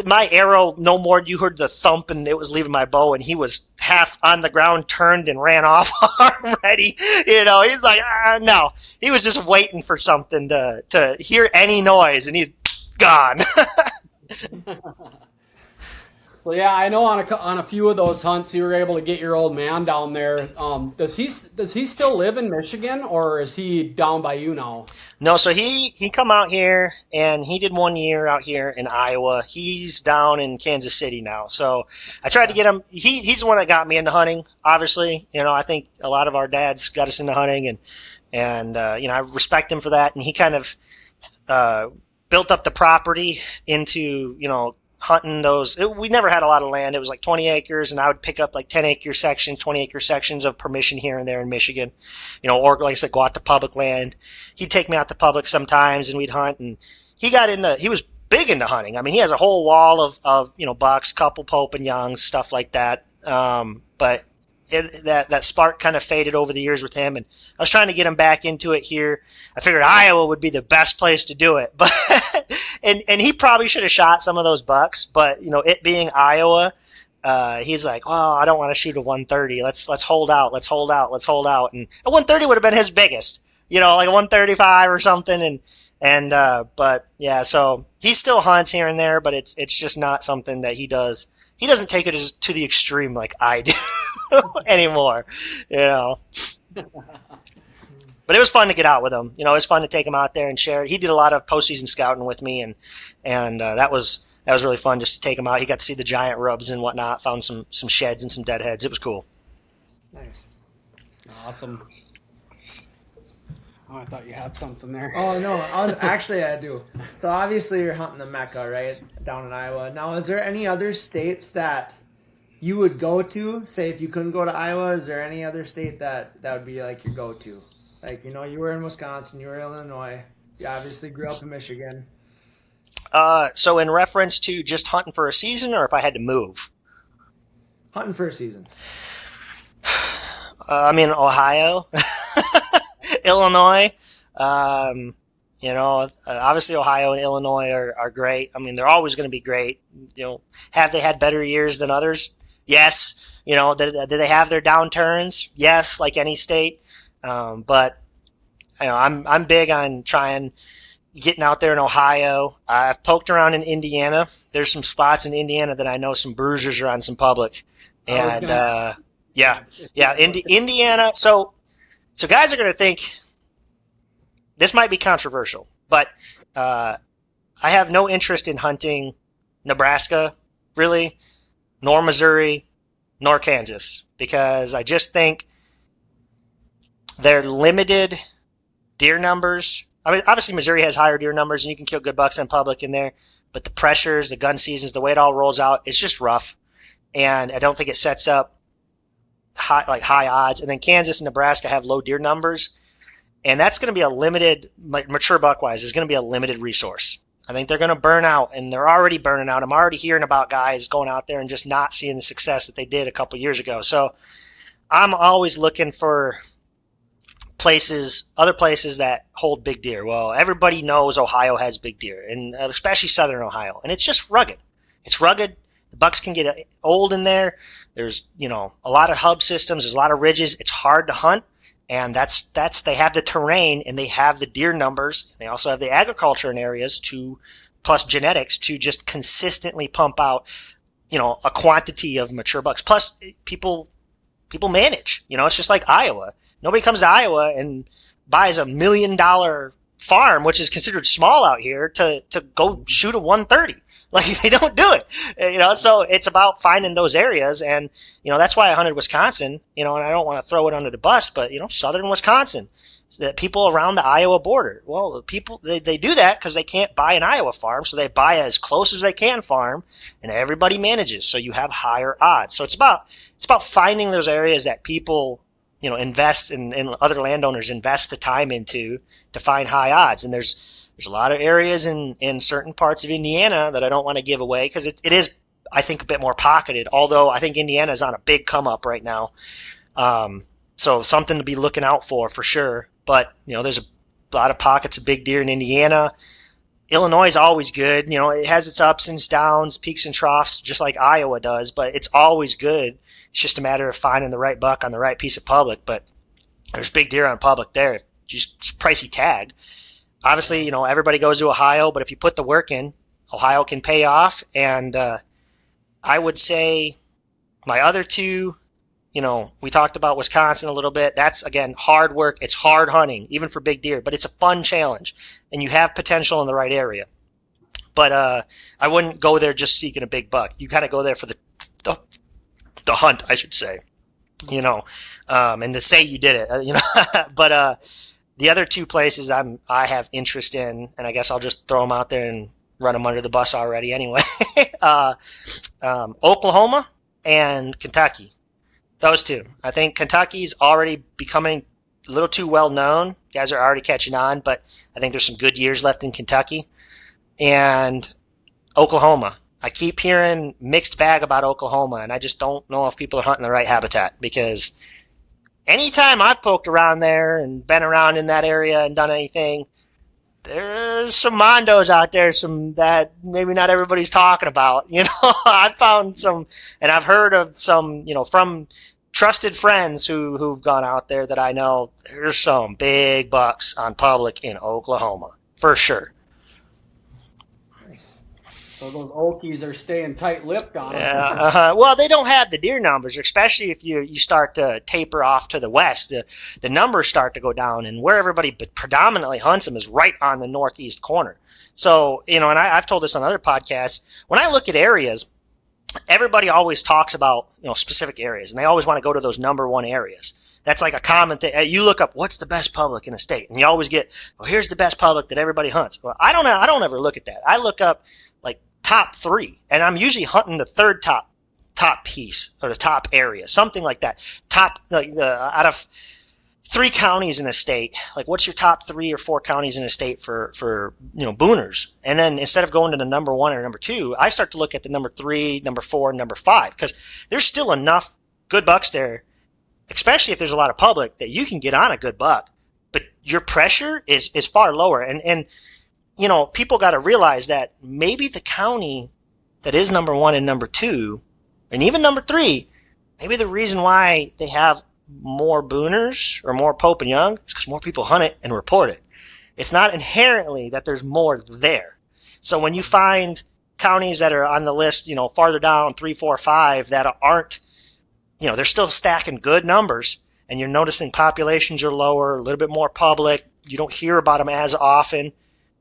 my arrow, no more, you heard the thump, and it was leaving my bow, and he was half on the ground, turned and ran off already. He's like, no. He was just waiting for something to hear any noise, and he's gone. Well, yeah, I know on a few of those hunts you were able to get your old man down there. Does he still live in Michigan, or is he down by you now? No, so he come out here, and he did 1 year out here in Iowa. He's down in Kansas City now. So I tried to get him. He's the one that got me into hunting. Obviously, I think a lot of our dads got us into hunting, and I respect him for that. And he kind of built up the property into hunting those. We never had a lot of land. It was like 20 acres, and I would pick up like 10-acre sections, 20-acre sections of permission here and there in Michigan, or like I said, go out to public land. He'd take me out to public sometimes, and we'd hunt. And he was big into hunting. I mean, he has a whole wall of bucks, couple Pope and Youngs, stuff like that. But that spark kind of faded over the years with him, and I was trying to get him back into it here. I figured Iowa would be the best place to do it, but and he probably should have shot some of those bucks, but it being Iowa, he's like, well, I don't want to shoot a 130. Let's hold out. And a 130 would have been his biggest, like a 135 or something. But yeah, so he still hunts here and there, but it's just not something that he does. He doesn't take it to the extreme like I do anymore, But it was fun to get out with him. It was fun to take him out there and share it. He did a lot of postseason scouting with me, and that was really fun just to take him out. He got to see the giant rubs and whatnot, found some sheds and some deadheads. It was cool. Nice. Awesome. Oh, I thought you had something there. Oh, no. Actually, I do. So, obviously, you're hunting the Mecca, right? Down in Iowa. Now, is there any other states that you would go to? Say, if you couldn't go to Iowa, is there any other state that would be like your go-to? Like, you were in Wisconsin, you were in Illinois. You obviously grew up in Michigan. So, in reference to just hunting for a season, or if I had to move? Hunting for a season. Ohio. Illinois, obviously Ohio and Illinois are great. I mean, they're always going to be great. Have they had better years than others? Yes. Did they have their downturns? Yes, like any state. But I'm big on getting out there in Ohio. I've poked around in Indiana. There's some spots in Indiana that I know some bruisers are on some public, and Indiana. So guys are going to think this might be controversial, but I have no interest in hunting Nebraska, really, nor Missouri, nor Kansas, because I just think they're limited deer numbers. I mean, obviously Missouri has higher deer numbers, and you can kill good bucks in public in there, but the pressures, the gun seasons, the way it all rolls out, it's just rough, and I don't think it sets up high odds, and then Kansas and Nebraska have low deer numbers, and that's going to be a limited, like mature buck wise, is going to be a limited resource. I think they're going to burn out, and they're already burning out. I'm already hearing about guys going out there and just not seeing the success that they did a couple years ago. So I'm always looking for other places that hold big deer. Well, everybody knows Ohio has big deer, and especially southern Ohio, and it's just rugged. It's rugged. The bucks can get old in there. There's, a lot of hub systems. There's a lot of ridges. It's hard to hunt, and they have the terrain and they have the deer numbers. They also have the agriculture in areas plus genetics to just consistently pump out, a quantity of mature bucks. Plus, people manage. It's just like Iowa. Nobody comes to Iowa and buys $1 million farm, which is considered small out here, to go shoot a 130. Like, they don't do it, so it's about finding those areas. And, that's why I hunted Wisconsin, and I don't want to throw it under the bus, but, southern Wisconsin, the people around the Iowa border. Well, the people, they do that because they can't buy an Iowa farm. So they buy as close as they can farm, and everybody manages. So you have higher odds. So it's about finding those areas that people, invest and other landowners invest the time into to find high odds. And there's a lot of areas in certain parts of Indiana that I don't want to give away because it is, I think, a bit more pocketed, although I think Indiana is on a big come up right now. So something to be looking out for sure. But, there's a lot of pockets of big deer in Indiana. Illinois is always good. It has its ups and downs, peaks and troughs, just like Iowa does, but it's always good. It's just a matter of finding the right buck on the right piece of public. But there's big deer on public there. Just pricey tag. Obviously, everybody goes to Ohio, but if you put the work in, Ohio can pay off. And I would say my other two, we talked about Wisconsin a little bit. That's, again, hard work. It's hard hunting, even for big deer, but it's a fun challenge, and you have potential in the right area. But I wouldn't go there just seeking a big buck. You kind of go there for the hunt, I should say, and to say you did it, But the other two places I have interest in, and I guess I'll just throw them out there and run them under the bus already anyway. Oklahoma and Kentucky. Those two. I think Kentucky's already becoming a little too well known. Guys are already catching on, but I think there's some good years left in Kentucky. And Oklahoma. I keep hearing mixed bag about Oklahoma, and I just don't know if people are hunting the right habitat, because anytime I've poked around there and been around in that area and done anything, there's some mondos out there, some that maybe not everybody's talking about. I've found some, and I've heard of some, from trusted friends who've gone out there that I know. There's some big bucks on public in Oklahoma, for sure. So those Okies are staying tight-lipped on them. Yeah, Well, they don't have the deer numbers, especially if you start to taper off to the west. The numbers start to go down, and where everybody predominantly hunts them is right on the northeast corner. So, and I've told this on other podcasts, when I look at areas, everybody always talks about, specific areas, and they always want to go to those number one areas. That's like a common thing. You look up, what's the best public in a state? And you always get, here's the best public that everybody hunts. Well, I don't ever look at that. I look up, top 3, and I'm usually hunting the third top piece, or the top area, something like that. Out of 3 counties in a state, what's your top 3 or 4 counties in a state for booners? And then instead of going to the number 1 or number 2, I start to look at the number 3, number 4, number 5, because there's still enough good bucks there, especially if there's a lot of public, that you can get on a good buck, but your pressure is far lower. And people got to realize that maybe the county that is number 1 and number 2, and even number 3, maybe the reason why they have more booners or more Pope and Young is because more people hunt it and report it. It's not inherently that there's more there. So when you find counties that are on the list, farther down, 3, 4, 5, that aren't, they're still stacking good numbers, and you're noticing populations are lower, a little bit more public, you don't hear about them as often.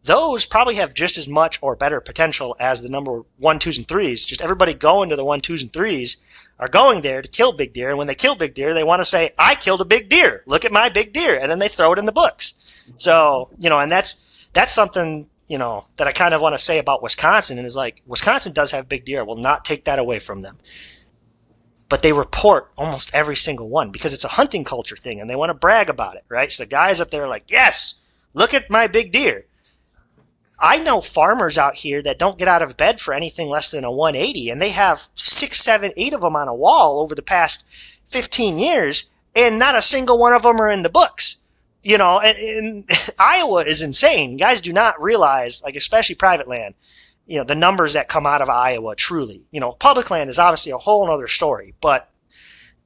Those probably have just as much or better potential as the number 1, 2s, and 3s. Just everybody going to the 1, 2s, and 3s are going there to kill big deer. And when they kill big deer, they want to say, I killed a big deer. Look at my big deer. And then they throw it in the books. So, and that's something, that I kind of want to say about Wisconsin. And is Wisconsin does have big deer. I will not take that away from them. but they report almost every single one because it's a hunting culture thing and they want to brag about it, right? So the guys up there are like, yes, look at my big deer. I know farmers out here that don't get out of bed for anything less than a 180, and they have 6, 7, 8 of them on a wall over the past 15 years, and not a single one of them are in the books. You know, and Iowa is insane. You guys do not realize, like, especially private land, you know, the numbers that come out of Iowa, truly. You know, public land is obviously a whole other story, but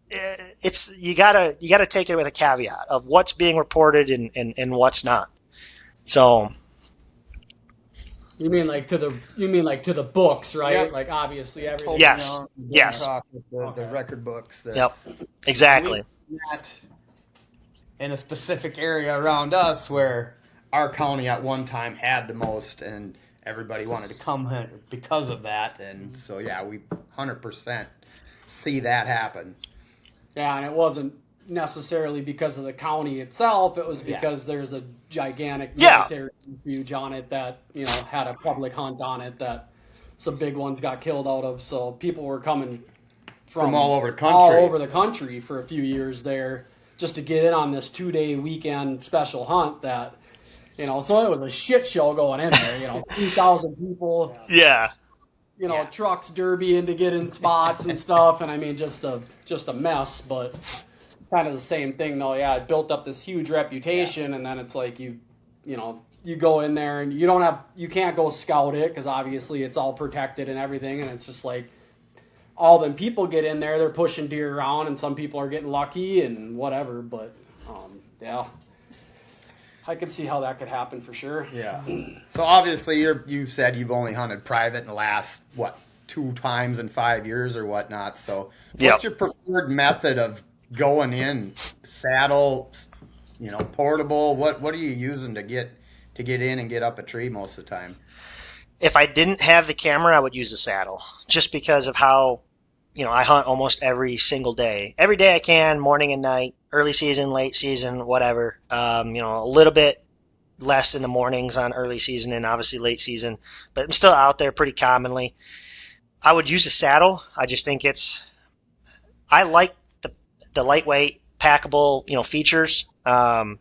it's you gotta take it with a caveat of what's being reported and what's not. So You mean like to the books, right? Yep. Like obviously everything. Yes. You know, Yes. talk with the record books. That Yep, exactly. Not in a specific area around us where our county at one time had the most, and everybody wanted to come hunt because of that. And so, yeah, we 100% see that happen. Yeah, and it wasn't necessarily because of the county itself. It was because there's a gigantic military refuge on it that, you know, had a public hunt on it that some big ones got killed out of. So people were coming from all over the country. all over the country for a few years there just to get in on this 2-day weekend special hunt that, you know, so it was a shit show going in there, you know, 3,000 people. Yeah. You know, trucks derbying to get in spots and stuff, and I mean, just a mess, but kind of the same thing though. Yeah, it built up this huge reputation, and then it's like you go in there and you can't go scout it because obviously it's all protected and everything, and it's just like all them people get in there, they're pushing deer around, and some people are getting lucky and whatever. But yeah, I could see how that could happen for sure. Yeah. So obviously, you said you've only hunted private in the last 2 times in 5 years or whatnot. So what's your preferred method of going in? Saddle, you know, portable. What are you using to get in and get up a tree most of the time? If I didn't have the camera, I would use a saddle just because of how, you know, I hunt almost every single day. Every day I can, morning and night, early season, late season, whatever. You know, a little bit less in the mornings on early season and obviously late season, but I'm still out there pretty commonly. I would use a saddle. I just think I like the lightweight, packable, you know, features. 2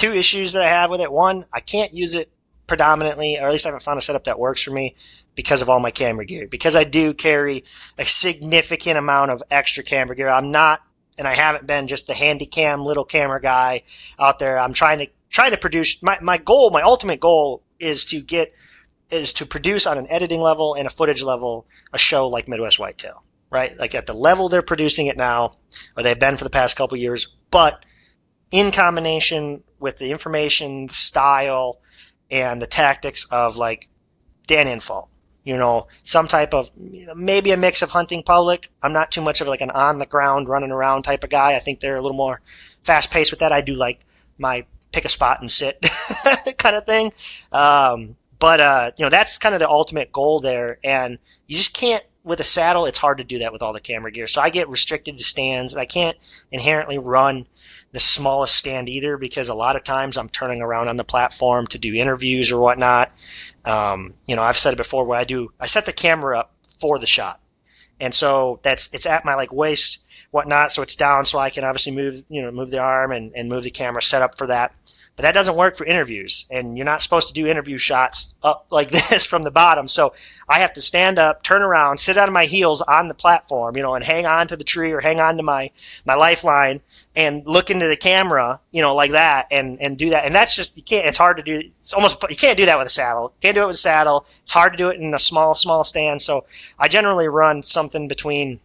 issues that I have with it. One, I can't use it predominantly, or at least I haven't found a setup that works for me because of all my camera gear. Because I do carry a significant amount of extra camera gear. I'm not, and I haven't been just the handy cam little camera guy out there. I'm trying to produce my goal, my ultimate goal is to produce on an editing level and a footage level a show like Midwest Whitetail, right? Like at the level they're producing it now, or they've been for the past couple of years, but in combination with the information, the style, and the tactics of like Dan Infalt, you know, some type of, you know, maybe a mix of hunting public. I'm not too much of like an on the ground running around type of guy. I think they're a little more fast paced with that. I do like my pick a spot and sit kind of thing. But you know, that's kind of the ultimate goal there. And you just can't, with a saddle, it's hard to do that with all the camera gear. So I get restricted to stands. I can't inherently run the smallest stand either because a lot of times I'm turning around on the platform to do interviews or whatnot. You know, I've said it before where I set the camera up for the shot. And so it's at my like waist, whatnot, so it's down so I can obviously move the arm and move the camera set up for that. But that doesn't work for interviews, and you're not supposed to do interview shots up like this from the bottom. So I have to stand up, turn around, sit on my heels on the platform, you know, and hang on to the tree or hang on to my lifeline and look into the camera, you know, like that and do that. And that's just, it's hard to do. You can't do that with a saddle. Can't do it with a saddle. It's hard to do it in a small stand. So I generally run something between,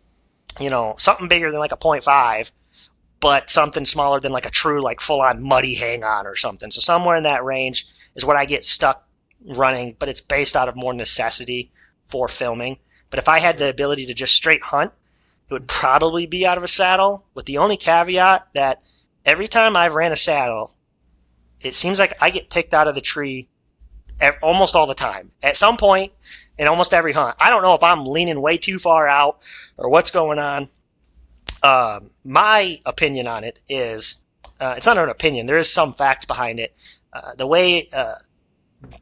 you know, something bigger than like a 0.5, but something smaller than like a true, like full-on muddy hang-on or something. So somewhere in that range is what I get stuck running, but it's based out of more necessity for filming. But if I had the ability to just straight hunt, it would probably be out of a saddle, with the only caveat that every time I've ran a saddle, it seems like I get picked out of the tree almost all the time. At some point in almost every hunt. I don't know if I'm leaning way too far out or what's going on. My opinion on it is, it's not an opinion, there is some fact behind it. The way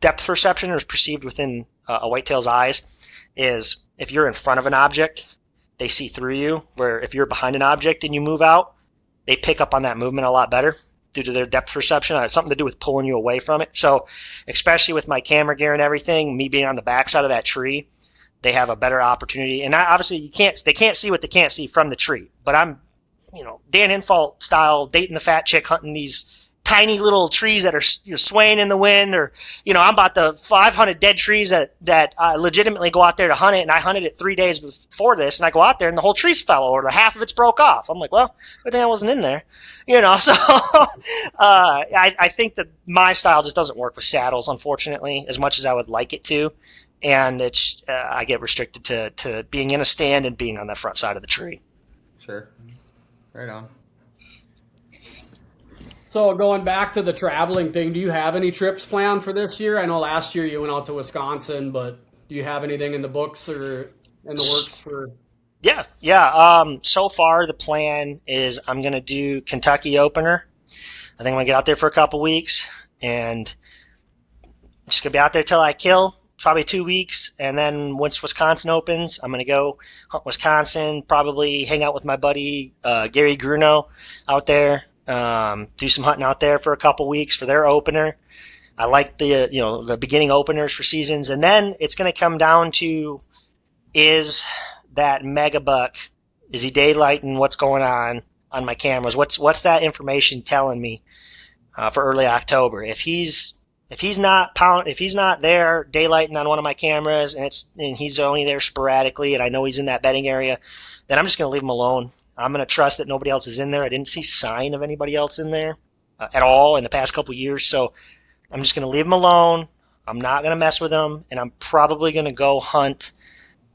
depth perception is perceived within a whitetail's eyes is if you're in front of an object they see through you, where if you're behind an object and you move out, they pick up on that movement a lot better due to their depth perception. It's something to do with pulling you away from it. So especially with my camera gear and everything, me being on the backside of that tree, they have a better opportunity. And obviously they can't see what they can't see from the tree, but I'm, Dan Infalt style, dating the fat chick, hunting these tiny little trees that are swaying in the wind, or I'm about the 500 dead trees that I legitimately go out there to hunt it, and I hunted it 3 days before this, and I go out there and the whole tree's fell over, the half of it's broke off. I'm like, well, good thing I wasn't in there, So I think that my style just doesn't work with saddles, unfortunately, as much as I would like it to, and it's I get restricted to being in a stand and being on the front side of the tree. Sure. Right on. So going back to the traveling thing, do you have any trips planned for this year? I know last year you went out to Wisconsin, but do you have anything in the books or in the works for? Yeah. So far the plan is I'm going to do Kentucky opener. I think I'm going to get out there for a couple weeks and just going to be out there till I kill, probably 2 weeks. And then once Wisconsin opens, I'm going to go hunt Wisconsin, probably hang out with my buddy Gary Grunow out there. Do some hunting out there for a couple weeks for their opener. I like the beginning openers for seasons, and then it's going to come down to, is that mega buck, is he daylighting what's going on my cameras? What's that information telling me for early October? If he's not there daylighting on one of my cameras, and he's only there sporadically, and I know he's in that bedding area, then I'm just going to leave him alone. I'm going to trust that nobody else is in there. I didn't see sign of anybody else in there at all in the past couple years, so I'm just going to leave him alone. I'm not going to mess with him, and I'm probably going to go hunt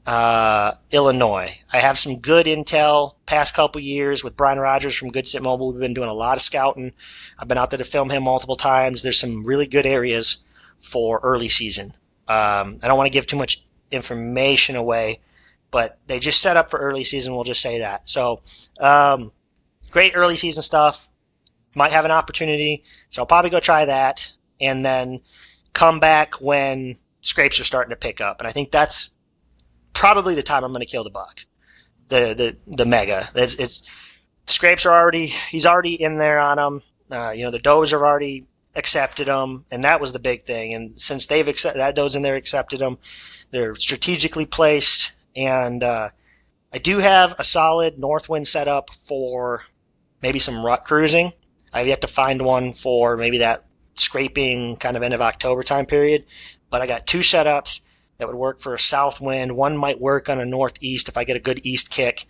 Illinois. I have some good intel past couple years with Brian Rogers from Good Sit Mobile. We've been doing a lot of scouting. I've been out there to film him multiple times. There's some really good areas for early season. I don't want to give too much information away, but they just set up for early season, we'll just say that. So, great early season stuff. Might have an opportunity, so I'll probably go try that, and then come back when scrapes are starting to pick up. And I think that's probably the time I'm going to kill the buck, the mega. Scrapes are he's already in there on them. The does have already accepted them, and that was the big thing. And since that does in there accepted them, they're strategically placed. And I do have a solid north wind setup for maybe some rut cruising. I've yet to find one for maybe that scraping kind of end of October time period. But I got 2 setups that would work for a south wind. One might work on a northeast if I get a good east kick.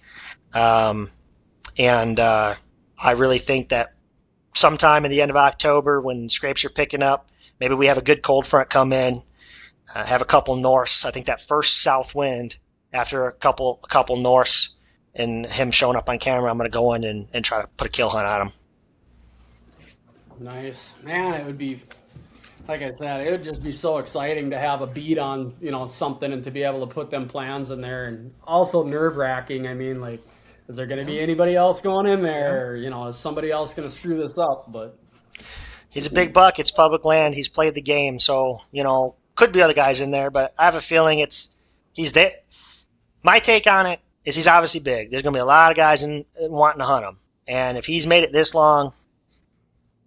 I really think that sometime in the end of October when scrapes are picking up, maybe we have a good cold front come in, have a couple norths. I think that first south wind, after a couple norths and him showing up on camera, I'm going to go in and try to put a kill hunt on him. Nice. Man, it would be, like I said, it would just be so exciting to have a beat on, something, and to be able to put them plans in there, and also nerve-wracking. I mean, like, is there going to be anybody else going in there? Or, is somebody else going to screw this up? But he's a big buck. It's public land. He's played the game. So, could be other guys in there, but I have a feeling he's there. My take on it is he's obviously big. There's going to be a lot of guys wanting to hunt him. And if he's made it this long,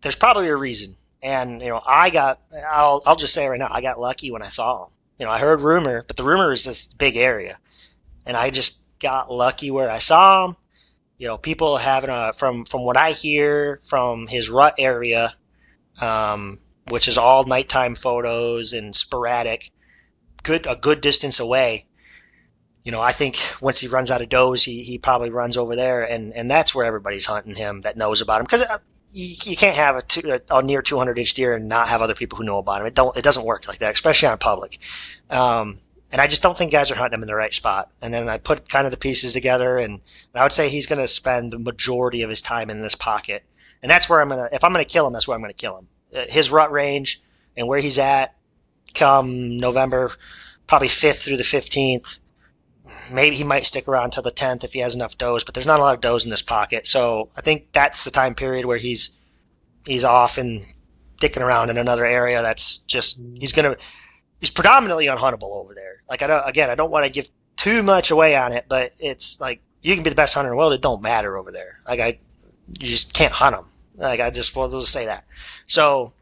there's probably a reason. And, I'll just say right now, I got lucky when I saw him. I heard rumor, but the rumor is this big area. And I just got lucky where I saw him. People having from what I hear from his rut area, which is all nighttime photos and sporadic, a good distance away. I think once he runs out of does, he probably runs over there, and that's where everybody's hunting him that knows about him. Because you can't have a near 200-inch deer and not have other people who know about him. It doesn't work like that, especially on public. And I just don't think guys are hunting him in the right spot. And then I put kind of the pieces together, and I would say he's going to spend the majority of his time in this pocket. And that's where if I'm going to kill him, that's where I'm going to kill him. His rut range and where he's at come November, probably 5th through the 15th. Maybe he might stick around till the 10th if he has enough does, but there's not a lot of does in this pocket. So I think that's the time period where he's off and dicking around in another area. That's just he's predominantly unhuntable over there. Like I don't want to give too much away on it, but it's like you can be the best hunter in the world. It don't matter over there. Like you just can't hunt them. Like I just wanted to say that. So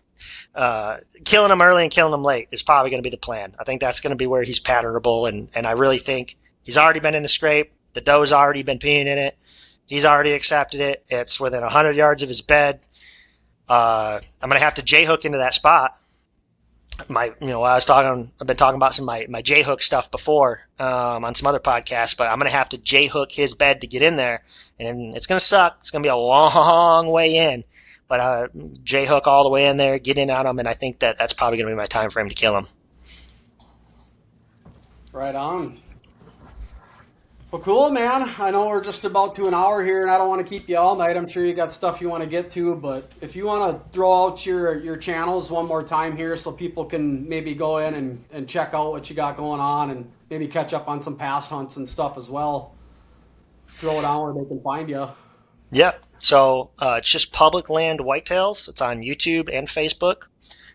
killing them early and killing them late is probably going to be the plan. I think that's going to be where he's patternable, and I really think he's already been in the scrape. The doe's already been peeing in it. He's already accepted it. It's within 100 yards of his bed. I'm going to have to J-hook into that spot. I've been talking about some of my J-hook stuff before on some other podcasts, but I'm going to have to J-hook his bed to get in there, and it's going to suck. It's going to be a long way in, but J-hook all the way in there, get in on him, and I think that's probably going to be my time frame to kill him. Right on. Well, cool, man. I know we're just about to an hour here, and I don't want to keep you all night. I'm sure you got stuff you want to get to, but if you want to throw out your channels one more time here so people can maybe go in and check out what you got going on and maybe catch up on some past hunts and stuff as well. Throw it on where they can find you. Yep. So it's just Public Land Whitetails. It's on YouTube and Facebook.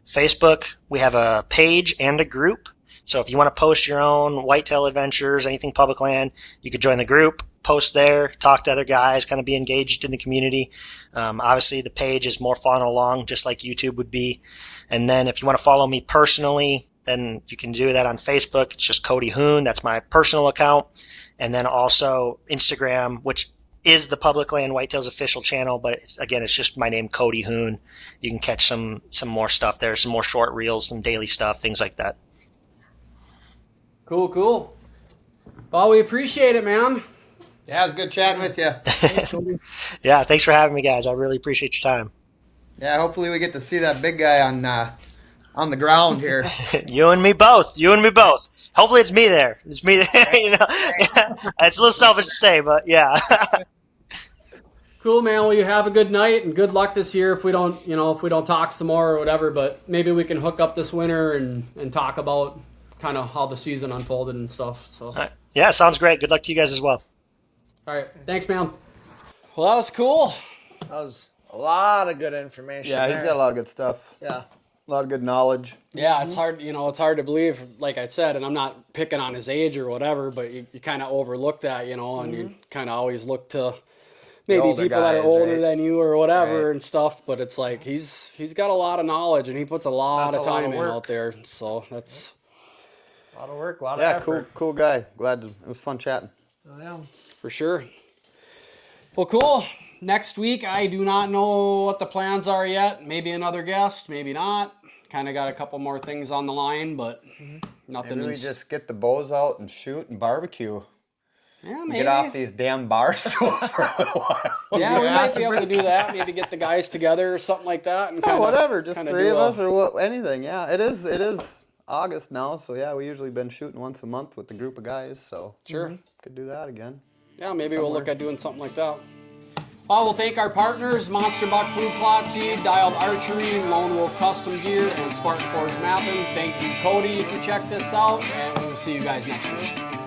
Facebook, we have a page and a group. So if you want to post your own whitetail adventures, anything public land, you could join the group, post there, talk to other guys, kind of be engaged in the community. Obviously, the page is more fun along, just like YouTube would be. And then if you want to follow me personally, then you can do that on Facebook. It's just Cody Huhn. That's my personal account. And then also Instagram, which is the Public Land Whitetails official channel, but it's just my name, Cody Huhn. You can catch some more stuff there, some more short reels, some daily stuff, things like that. Cool. Well, we appreciate it, man. Yeah, it was good chatting with you. Yeah, thanks for having me, guys. I really appreciate your time. Yeah, hopefully we get to see that big guy on the ground here. You and me both. Hopefully it's me there. It's me there. You know, it's a little selfish to say, but yeah. Cool, man. Well, you have a good night and good luck this year. If we don't talk some more or whatever, but maybe we can hook up this winter and talk about kind of how the season unfolded and stuff. So Right. Yeah, sounds great. Good luck to you guys as well. All right. Thanks, man. Well, that was cool. That was a lot of good information. Yeah, he's there. got a lot of good stuff. Yeah. A lot of good knowledge. Yeah, it's hard, it's hard to believe, like I said, and I'm not picking on his age or whatever, but you kind of overlook that, and you kind of always look to maybe older people that are guys, older right? than you or whatever Right. and stuff, but it's like he's got a lot of knowledge and he puts a lot That's of a lot time of in work. out there, so that's A lot of work, a lot of Yeah, effort. cool guy. Glad it was fun chatting. Oh, yeah. for sure. Well, cool. Next week, I do not know what the plans are yet. Maybe another guest, maybe not. Kind of got a couple more things on the line, but nothing. Maybe we just get the bows out and shoot and barbecue. Yeah, maybe. Get off these damn bar stools for a little while. Yeah, we Yeah, might be able to do that. Maybe get the guys together or something like that. And Yeah, kinda, whatever, just kinda three do of a- us or what? Anything. Yeah, it is August now, so yeah, we usually been shooting once a month with the group of guys, so Sure. could do that again. Yeah, maybe we'll look at doing something like that. Well, we'll thank our partners, Monster Buck Fluke Plot Seed, Dialed Archery, Lone Wolf Custom Gear, and Spartan Forge Mapping. Thank you, Cody, if you check this out, and we will see you guys next week.